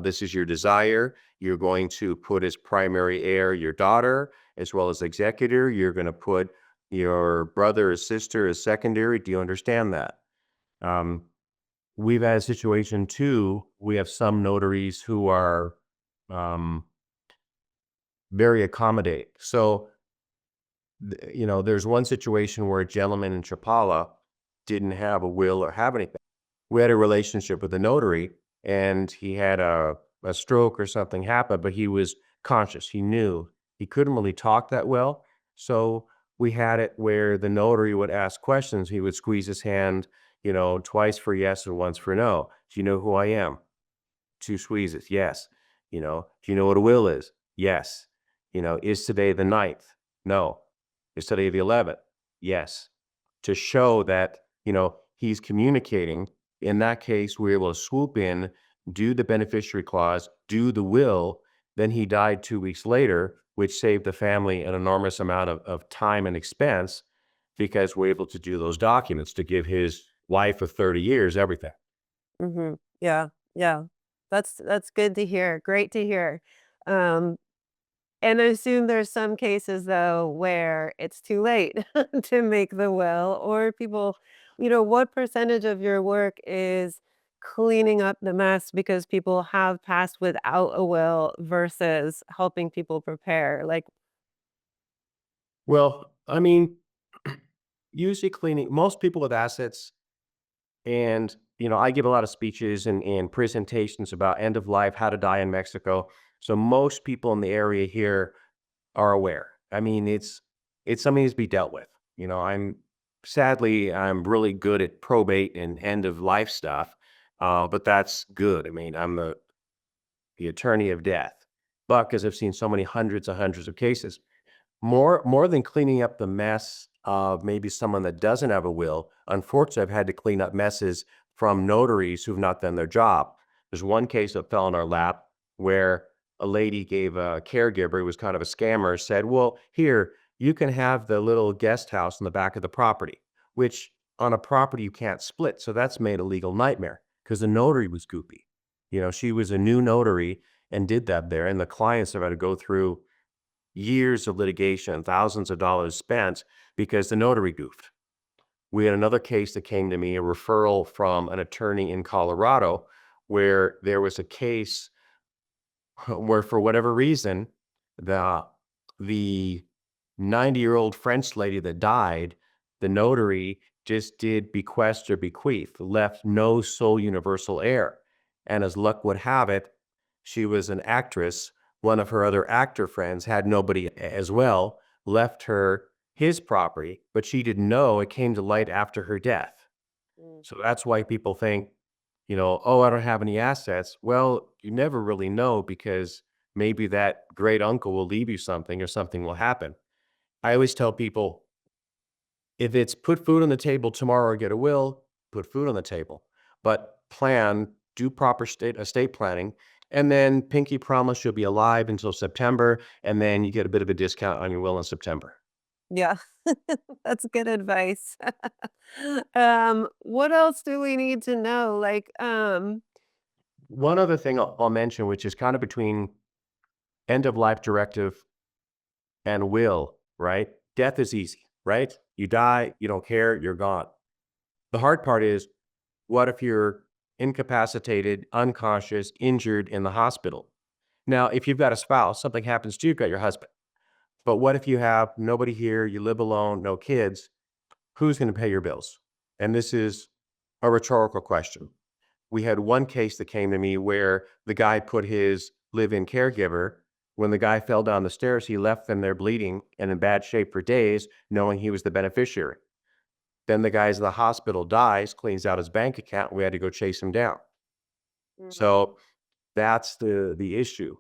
This is your desire. You're going to put as primary heir your daughter, as well as executor. You're going to put your brother or sister as secondary. Do you understand that? Um, we've had a situation too. We have some notaries who are um, very accommodating. So there's one situation where a gentleman in Chapala didn't have a will or have anything. We had a relationship with a notary, and he had a stroke or something happen, but he was conscious. He knew he couldn't really talk that well. So we had it where the notary would ask questions. He would squeeze his hand, twice for yes and once for no. Do you know who I am? Two squeezes. Yes. Do you know what a will is? Yes. Is today the 9th? No. Is today the 11th? Yes. To show that, he's communicating. In that case, we're able to swoop in, do the beneficiary clause, do the will. Then he died 2 weeks later, which saved the family an enormous amount of time and expense because we're able to do those documents to give his wife of 30 years everything. Yeah, yeah. That's good to hear. Great to hear. Um, and I assume there's some cases though where it's too late to make the will or people, what percentage of your work is cleaning up the mess because people have passed without a will versus helping people prepare? Like, Well, I mean, usually cleaning, most people with assets, and I give a lot of speeches and presentations about end of life, how to die in Mexico. So most people in the area here are aware. I mean, it's something to be dealt with. I'm really good at probate and end of life stuff, but that's good. I mean, I'm the attorney of death, but because I've seen so many hundreds of cases, more than cleaning up the mess of maybe someone that doesn't have a will, unfortunately, I've had to clean up messes from notaries who've not done their job. There's one case that fell in our lap where a lady gave a caregiver, who was kind of a scammer, said, well, here, you can have the little guest house in the back of the property, which on a property you can't split. So that's made a legal nightmare because the notary was goopy. She was a new notary and did that there. And the clients have had to go through years of litigation, thousands of dollars spent because the notary goofed. We had another case that came to me, a referral from an attorney in Colorado, where there was a case where, for whatever reason, the the 90-year-old French lady that died, the notary just did bequest or bequeath, left no sole universal heir. And as luck would have it, she was an actress. One of her other actor friends had nobody as well, left her his property, but she didn't know it came to light after her death. Mm. So that's why people think, oh, I don't have any assets. Well, you never really know because maybe that great uncle will leave you something or something will happen. I always tell people if it's put food on the table tomorrow or get a will, put food on the table. But do proper estate planning, and then pinky promise you'll be alive until September, and then you get a bit of a discount on your will in September. Yeah, that's good advice. What else do we need to know? One other thing I'll mention, which is kind of between end of life directive and will, right? Death is easy, right? You die, you don't care, you're gone. The hard part is, what if you're incapacitated, unconscious, injured in the hospital? Now, if you've got a spouse, something happens to you, you've got your husband. But what if you have nobody here, you live alone, no kids? Who's going to pay your bills? And this is a rhetorical question. We had one case that came to me where the guy put his live-in caregiver. When the guy fell down the stairs, he left them there bleeding and in bad shape for days, knowing he was the beneficiary. Then the guy's in the hospital, dies, cleans out his bank account. We had to go chase him down. Mhm. So that's the issue.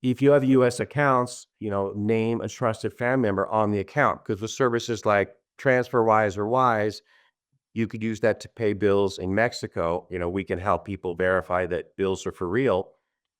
If you have U.S. accounts, name a trusted family member on the account, because with services like TransferWise or Wise, you could use that to pay bills in Mexico. We can help people verify that bills are for real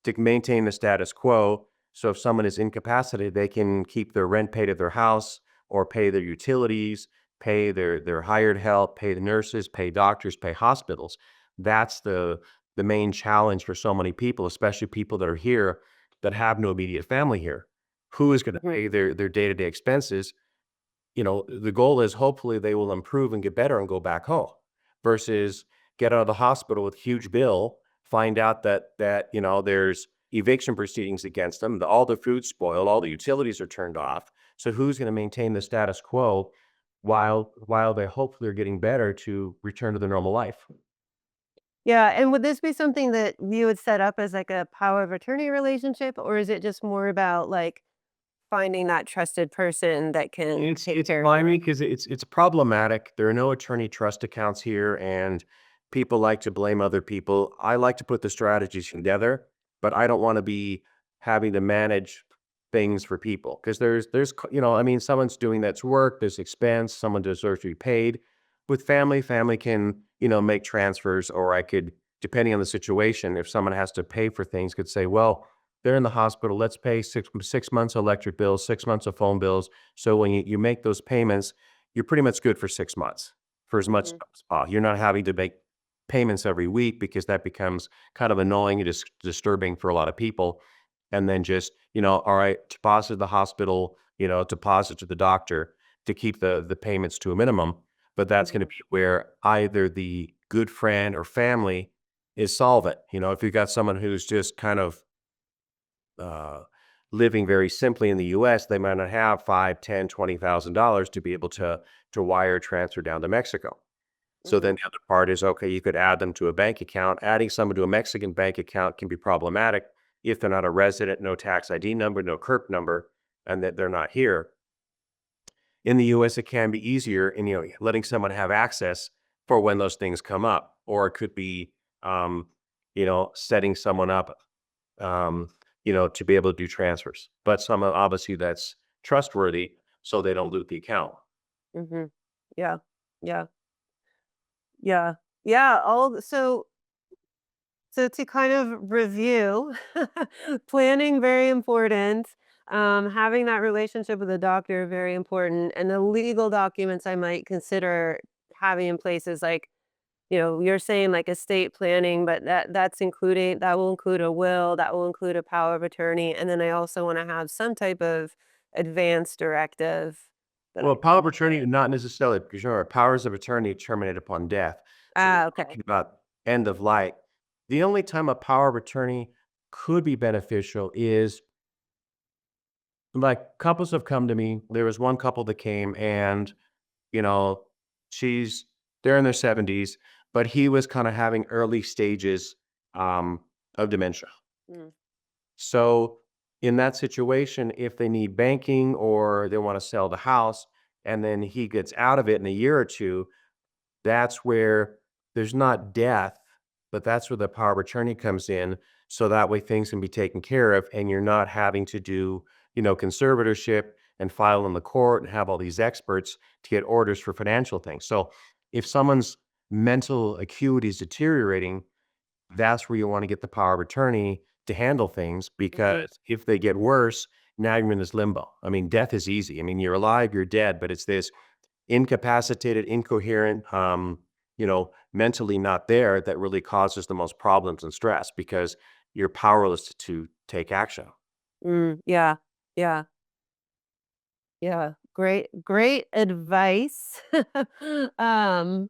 to maintain the status quo. So if someone is incapacitated, they can keep their rent paid at their house or pay their utilities, pay their hired help, pay the nurses, pay doctors, pay hospitals. That's the main challenge for so many people, especially people that are here that have no immediate family here. Who is going to Mhm. pay their day-to-day expenses? The goal is hopefully they will improve and get better and go back home versus get out of the hospital with huge bill, find out that there's eviction proceedings against them, all the food's spoiled, all the utilities are turned off. So who's going to maintain the status quo while they hopefully are getting better to return to their normal life? Yeah, and would this be something that you would set up as like a power of attorney relationship, or is it just more about like finding that trusted person that can It's take it's care of it? slimy because it's problematic. There are no attorney trust accounts here, and people like to blame other people. I like to put the strategies together, but I don't want to be having to manage things for people because I mean, someone's doing that's work, there's expense, someone deserves to be paid. With family can make transfers, or I could, depending on the situation, if someone has to pay for things, could say, well, they're in the hospital. Let's pay six months electric bills, 6 months of phone bills, so when you make those payments, you're pretty much good for 6 months for as much Mhm. as possible. You're not having to make payments every week because that becomes kind of annoying and disturbing for a lot of people. And then just, all right, deposit to the hospital, deposit to the doctor to keep the payments to a minimum. But that's going to Mhm. be where either the good friend or family is solvent. If you've got someone who's just kind of uh, living very simply in the US, they might not have 5, 10, $20,000 to be able to wire transfer down to Mexico. So then Mhm. the other part is, okay, you could add them to a bank account. Adding someone to a Mexican bank account can be problematic if they're not a resident, no tax ID number, no CURP number, and that they're not here. In the US, it can be easier in letting someone have access for when those things come up, or it could be um, setting someone up um, to be able to do transfers. But someone obviously that's trustworthy so they don't loot the account. Mhm. Yeah. Yeah. Yeah. Yeah. So to kind of review, planning very important. Having that relationship with the doctor very important, and the legal documents I might consider having in place is like, you're saying like estate planning, but that will include a will, that will include a power of attorney, and then I also want to have some type of advance directive that Well, I power can of attorney, not necessarily because your powers of attorney terminate upon death. So we're okay. talking about end of life. The only time a power of attorney could be beneficial is like couples have come to me. There was one couple that came and, you know, she's they're in their 70s, but he was kind of having early stages um, of dementia. Mm, So in that situation, if they need banking or they want to sell the house and then he gets out of it in a year or two, That's where there's not death, but that's where the power of attorney comes in. So that way things can be taken care of and you're not having to do, conservatorship and file in the court and have all these experts to get orders for financial things. So if someone's mental acuity is deteriorating, that's where you want to get the power of attorney to handle things Mhm. because if they get worse, now you're in this limbo. I mean, death is easy. I mean, you're alive, you're dead, but it's this incapacitated, incoherent, mentally not there that really causes the most problems and stress because you're powerless to take action. Yeah. Yeah. Yeah. Great advice. um,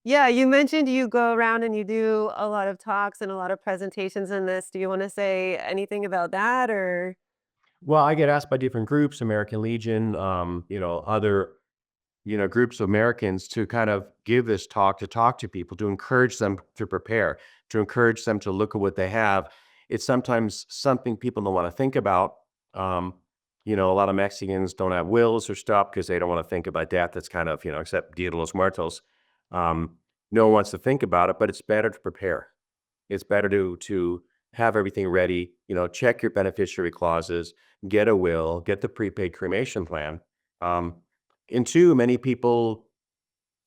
yeah, you mentioned you go around and you do a lot of talks and a lot of presentations in this. Do you want to say anything about that or? Well, I get asked by different groups, American Legion, other groups of Americans to kind of give this talk to talk to people, to encourage them to prepare, to encourage them to look at what they have. It's sometimes something people don't want to think about. Um, a lot of Mexicans don't have wills or stuff because they don't want to think about death. That's kind of, except Dia de los Muertos. No one wants to think about it, but it's better to prepare. It's better to have everything ready, check your beneficiary clauses, get a will, get the prepaid cremation plan. Um, and two, many people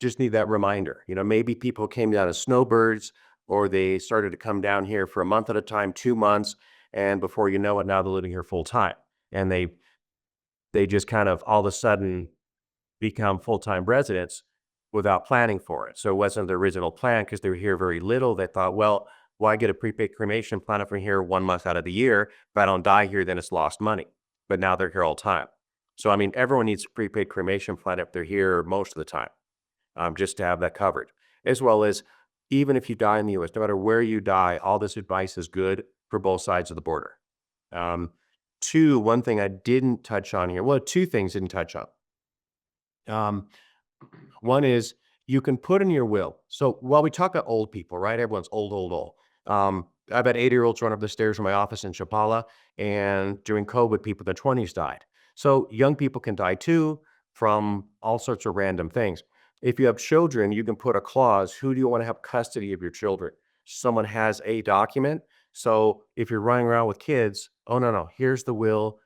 just need that reminder. Maybe people came down as snowbirds or they started to come down here for a month at a time, 2 months, and before you know it, now they're living here full time. And they just kind of all of a sudden become full-time residents without planning for it. So it wasn't the original plan because they were here very little. They thought, well, why get a prepaid cremation plan if I'm here 1 month out of the year? If I don't die here, then it's lost money. But now they're here all the time. So, I mean, everyone needs a prepaid cremation plan if they're here most of the time, just to have that covered. As well as even if you die in the US, no matter where you die, all this advice is good for both sides of the border. Um, two, one thing I didn't touch on here, well, two things didn't touch on. Um, One is you can put in your will. So while we talk about old people, right? Everyone's old, old, old. I've had 80-year-olds run up the stairs from my office in Chapala, and during COVID, people in their 20s died. So young people can die too from all sorts of random things. If you have children, you can put a clause, who do you want to have custody of your children? Someone has a document. So if you're running around with kids, oh, no, no, here's the will.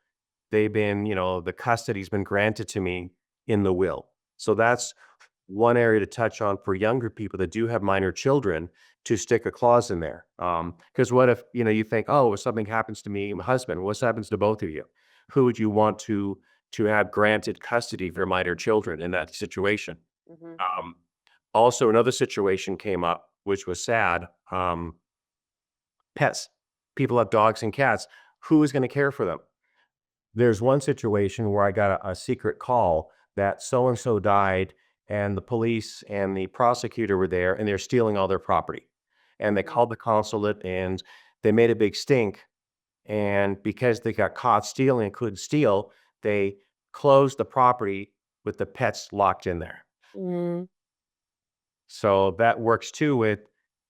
They've been, the custody's been granted to me in the will. So that's one area to touch on for younger people that do have minor children to stick a clause in there. Because what if, you think, oh, if something happens to me, my husband, what happens to both of you? Who would you want to have granted custody for minor children in that situation? Mhm. Um, Also, another situation came up, which was sad. Pets. People have dogs and cats. Who is going to care for them? There's one situation where I got a secret call that so and so died, and the police and the prosecutor were there, and they're stealing all their property. And they Mhm. called the consulate, and they made a big stink. And because they got caught stealing and couldn't steal, they closed the property with the pets locked in there. Mm, So that works too with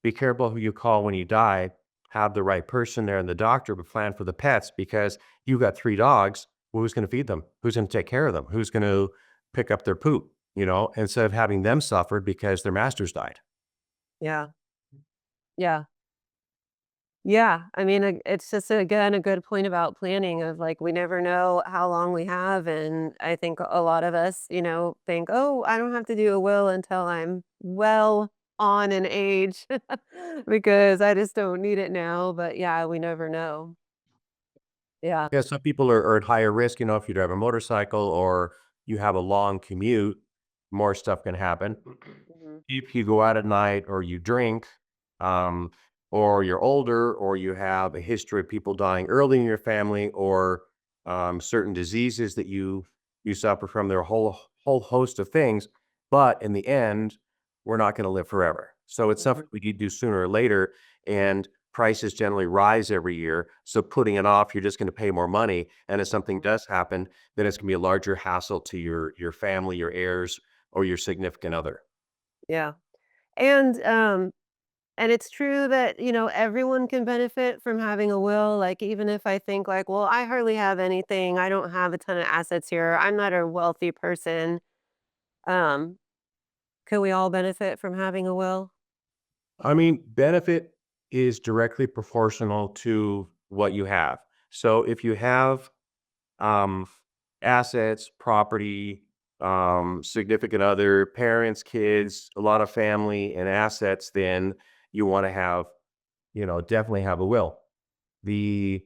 be careful who you call when you die. Have the right person there and the doctor, but plan for the pets because you got 3 dogs. Well, who's going to feed them? Who's going to take care of them? Who's going to pick up their poop? Instead of having them suffer because their masters died. yeah. Yeah. Yeah, I mean, it's just again a good point about planning of like we never know how long we have, and I think a lot of us, think, "Oh, I don't have to do a will until I'm well on in age because I just don't need it now." But yeah, we never know. Yeah. Yeah, some people are at higher risk. If you drive a motorcycle or you have a long commute, more stuff can happen. Mhm. If you go out at night or you drink, um, or you're older, or you have a history of people dying early in your family, or certain diseases that you suffer from, there are a whole host of things. But in the end, we're not going to live forever. So it's something Mhm. we need to do sooner or later. And prices generally rise every year. So putting it off, you're just going to pay more money. And if something Mhm. does happen, then it's going to be a larger hassle to your family, your heirs, or your significant other. Yeah. And and it's true that, everyone can benefit from having a will. Like, even if I think, like, well, I hardly have anything, I don't have a ton of assets here, I'm not a wealthy person. Um, Can we all benefit from having a will? I mean, benefit is directly proportional to what you have. So if you have um, assets, property, significant other, parents, kids, a lot of family and assets, then you want to have, definitely have a will. The,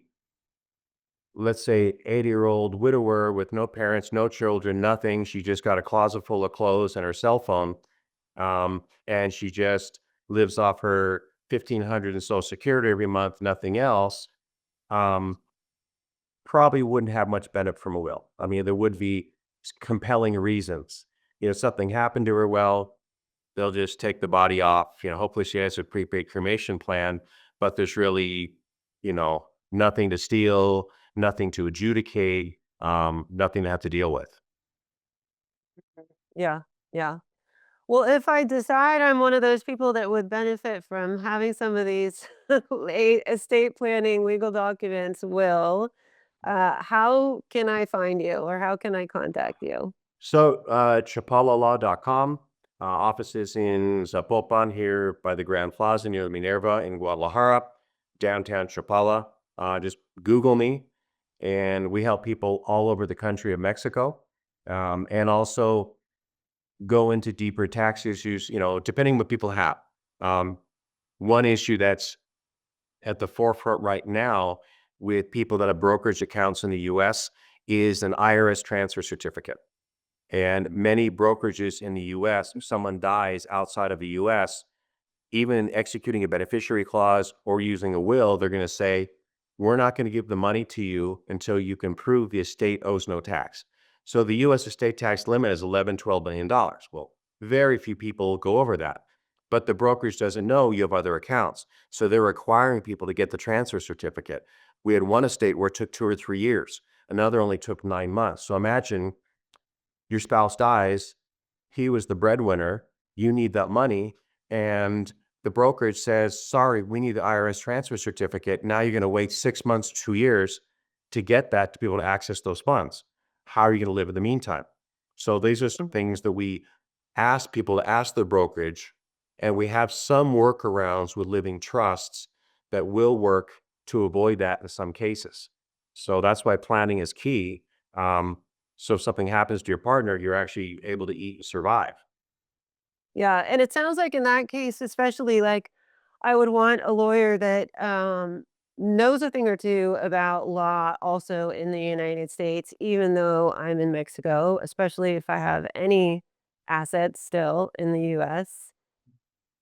let's say, 80-year-old widower with no parents, no children, nothing. She just got a closet full of clothes and her cell phone. And she just lives off her 1,500 in Social Security every month, nothing else. Um, Probably wouldn't have much benefit from a will. I mean, there would be compelling reasons. Something happened to her. Well, they'll just take the body off. Hopefully she has a prepaid cremation plan, but there's really, nothing to steal, nothing to adjudicate, nothing to have to deal with. Yeah, yeah. Well, if I decide I'm one of those people that would benefit from having some of these late estate planning legal documents, how can I find you or how can I contact you? So, chapalalaw.com, offices in Zapopan here by the Grand Plaza near the Minerva in Guadalajara, downtown Chapala. Just Google me, and we help people all over the country of Mexico, and also go into deeper tax issues, depending what people have. Um, One issue that's at the forefront right now with people that have brokerage accounts in the US is an IRS transfer certificate. And many brokerages in the US, if someone dies outside of the US, even executing a beneficiary clause or using a will, they're going to say, we're not going to give the money to you until you can prove the estate owes no tax. So the US estate tax limit is $11, $12 million. Well, very few people go over that. But the brokerage doesn't know you have other accounts. So they're requiring people to get the transfer certificate. We had one estate where it took 2 or 3 years. Another only took 9 months. So imagine your spouse dies, he was the breadwinner, you need that money, and the brokerage says, sorry, we need the IRS transfer certificate. Now you're going to wait 6 months, 2 years to get that to be able to access those funds. How are you going to live in the meantime? So these are some things that we ask people to ask the brokerage, and we have some workarounds with living trusts that will work to avoid that in some cases. So that's why planning is key. So if something happens to your partner, you're actually able to eat and survive. Yeah, and it sounds like in that case, especially, like, I would want a lawyer that, knows a thing or two about law also in the United States, even though I'm in Mexico, especially if I have any assets still in the US.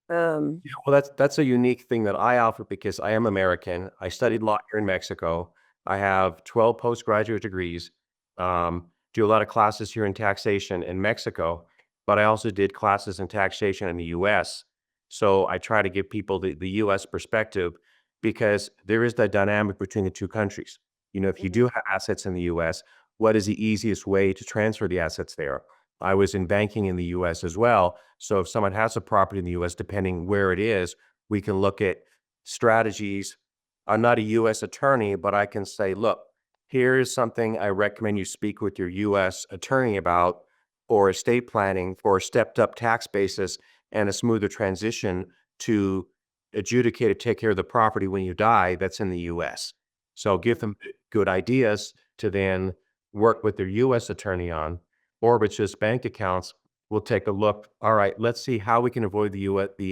Um, Yeah, well, that's a unique thing that I offer because I am American. I studied law here in Mexico. I have 12 postgraduate degrees. Do a lot of classes here in taxation in Mexico, but I also did classes in taxation in the US. So I try to give people the US perspective because there is that dynamic between the two countries. If you do mhm, have assets in the US, what is the easiest way to transfer the assets there? I was in banking in the US as well. So if someone has a property in the US, depending where it is, we can look at strategies. I'm not a US attorney, but I can say, look, here's something I recommend you speak with your US attorney about, or estate planning for a stepped up tax basis and a smoother transition to adjudicate or take care of the property when you die that's in the US. So give them good ideas to then work with their US attorney on, or if it's just bank accounts, we'll take a look. All right, let's see how we can avoid the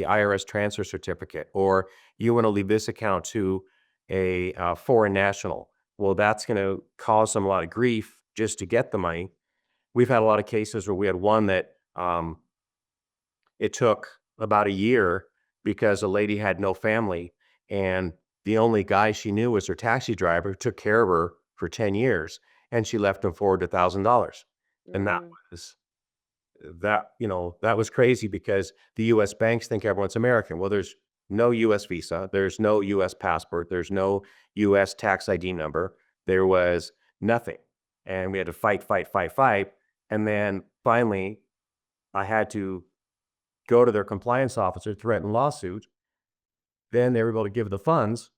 IRS transfer certificate, or you want to leave this account to a foreign national. Well, that's going to cause them a lot of grief just to get the money. We've had a lot of cases where we had one that it took about a year because a lady had no family, and the only guy she knew was her taxi driver who took care of her for 10 years, and she left him forward $1,000. And mm, that was crazy because the US banks think everyone's American. Well, there's no US visa, there's no US passport, there's no US tax ID number. There was nothing. And we had to fight, fight, fight, fight. And then finally, I had to go to their compliance officer, threaten lawsuit. Then they were able to give the funds,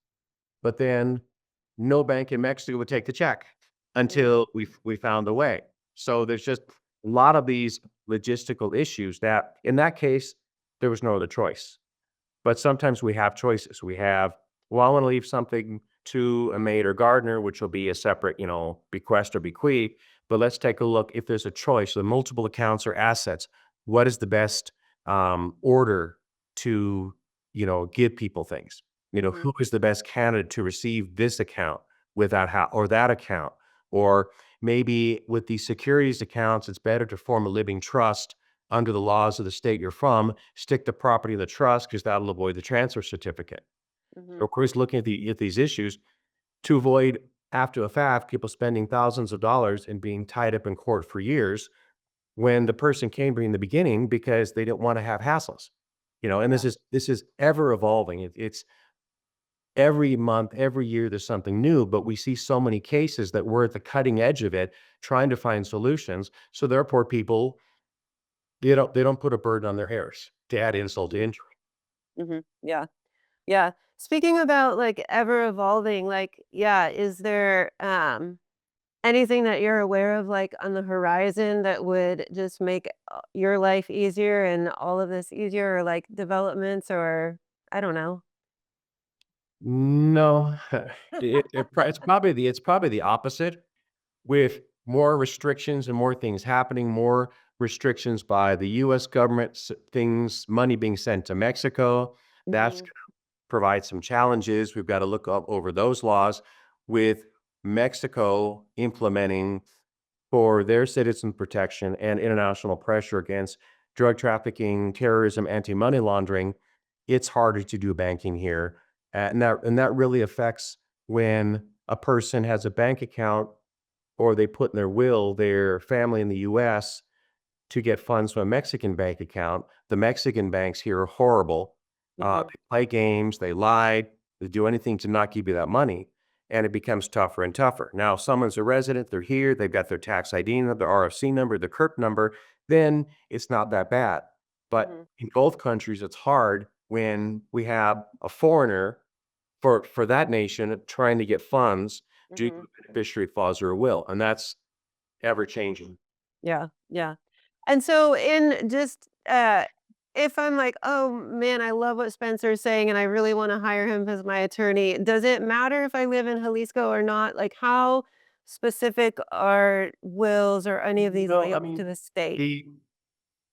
but then no bank in Mexico would take the check mm, until we found a way. So there's just a lot of these logistical issues that in that case, there was no other choice. But sometimes we have choices. We have, well, I want to leave something to a maid or gardener, which will be a separate, bequest or bequeath. But let's take a look if there's a choice, the multiple accounts or assets, what is the best order to, give people things? Hmm. Who is the best candidate to receive this account with or that account? Or maybe with these securities accounts, it's better to form a living trust under the laws of the state you're from, stick the property in the trust because that'll avoid the transfer certificate. Hmm. So of course, looking at these issues to avoid after the fact, people spending thousands of dollars and being tied up in court for years when the person came in the beginning because they didn't want to have hassles. And Yeah. this is ever evolving. It's every month, every year, there's something new, but we see so many cases that we're at the cutting edge of it, trying to find solutions. So there are poor people, they don't put a burden on their heirs to add insult to injury. Hmm. Yeah. Yeah. Speaking about like ever evolving, like, yeah, is there anything that you're aware of like on the horizon that would just make your life easier and all of this easier, or like developments, or I don't know. No, it's probably the opposite with more restrictions and more things happening, more restrictions by the US government, things, money being sent to Mexico. That's Hmm. gonna provide some challenges. We've got to look up over those laws with Mexico implementing for their citizen protection and international pressure against drug trafficking, terrorism, anti-money laundering. It's harder to do banking here. And that really affects when a person has a bank account or they put in their will their family in the US to get funds from a Mexican bank account. The Mexican banks here are horrible. Hmm. They play games, they lie, they do anything to not give you that money, and it becomes tougher and tougher. Now, if someone's a resident, they're here, they've got their tax ID number, their RFC number, the CURP number, then it's not that bad. But Hmm. in both countries, it's hard when we have a foreigner for that nation trying to get funds due to Hmm. a beneficiary clause or a will, and that's ever changing. Yeah. Yeah. And so in just if I'm like, "Oh man, I love what Spencer's saying and I really want to hire him as my attorney." Does it matter if I live in Jalisco or not? Like how specific are wills or any of these No, I linked mean, to the state? the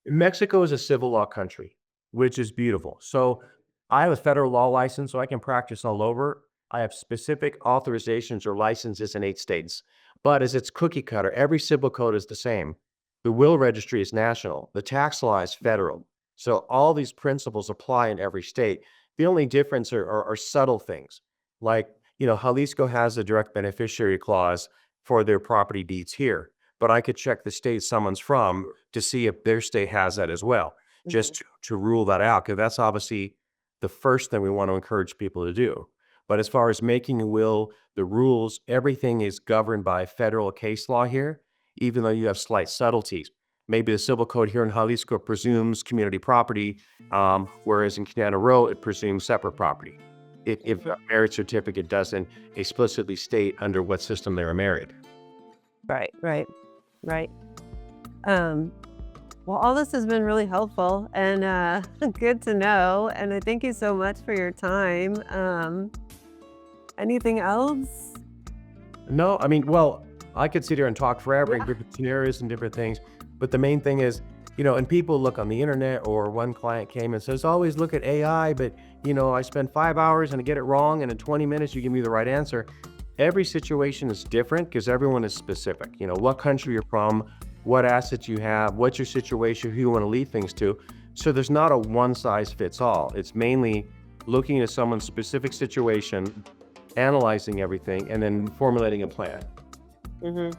Mexico is a civil law country, which is beautiful. So I have a federal law license, so I can practice all over. I have specific authorizations or licenses in 8 states. But as it's cookie cutter, every civil code is the same. The will registry is national. The tax law is federal. So all these principles apply in every state. The only difference are subtle things. Like, Jalisco has a direct beneficiary clause for their property deeds here, but I could check the state someone's from to see if their state has that as well, Mhm. just to rule that out, because that's obviously the first thing we want to encourage people to do. But as far as making a will, the rules, everything is governed by federal case law here, even though you have slight subtleties. Maybe the civil code here in Jalisco presumes community property, whereas in Quintana Roo, it presumes separate property. If a Mhm. marriage certificate doesn't explicitly state under what system they were married. Right, right, right. Um, well, all this has been really helpful and good to know. And I thank you so much for your time. Anything else? No, I mean, well, I could sit here and talk forever in Yeah. different scenarios and different things, but the main thing is, and people look on the internet, or one client came and says, always look at AI, but I spend 5 hours and I get it wrong, and in 20 minutes you give me the right answer. Every situation is different because everyone is specific. What country you're from, what assets you have, what's your situation, who you want to leave things to. So there's not a one size fits all. It's mainly looking at someone's specific situation, analyzing everything, and then formulating a plan. Hmm.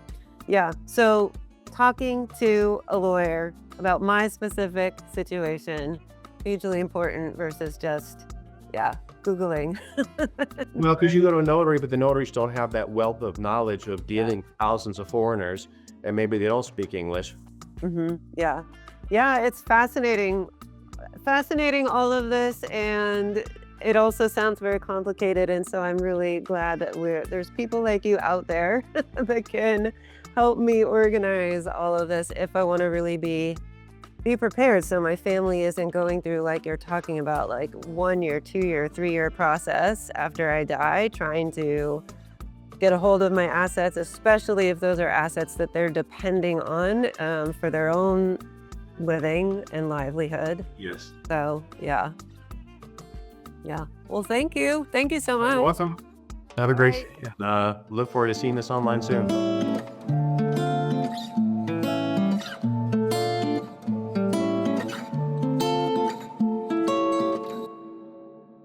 Yeah. So talking to a lawyer about my specific situation, hugely important versus just, yeah, Googling. Well, because you go to a notary, but the notaries don't have that wealth of knowledge of Yeah. dealing with thousands of foreigners, and maybe they don't speak English. Yeah. Yeah. It's fascinating. Fascinating, all of this. And it also sounds very complicated. And so I'm really glad that there's people like you out there that can help me organize all of this if I want to really be be prepared so my family isn't going through, like you're talking about, like 1 year, 2 year, 3 year process after I die, trying to get a hold of my assets, especially if those are assets that they're depending on for their own living and livelihood. Yes. So yeah. Well, thank you so much. You're welcome. Have a great, look forward to seeing this online soon.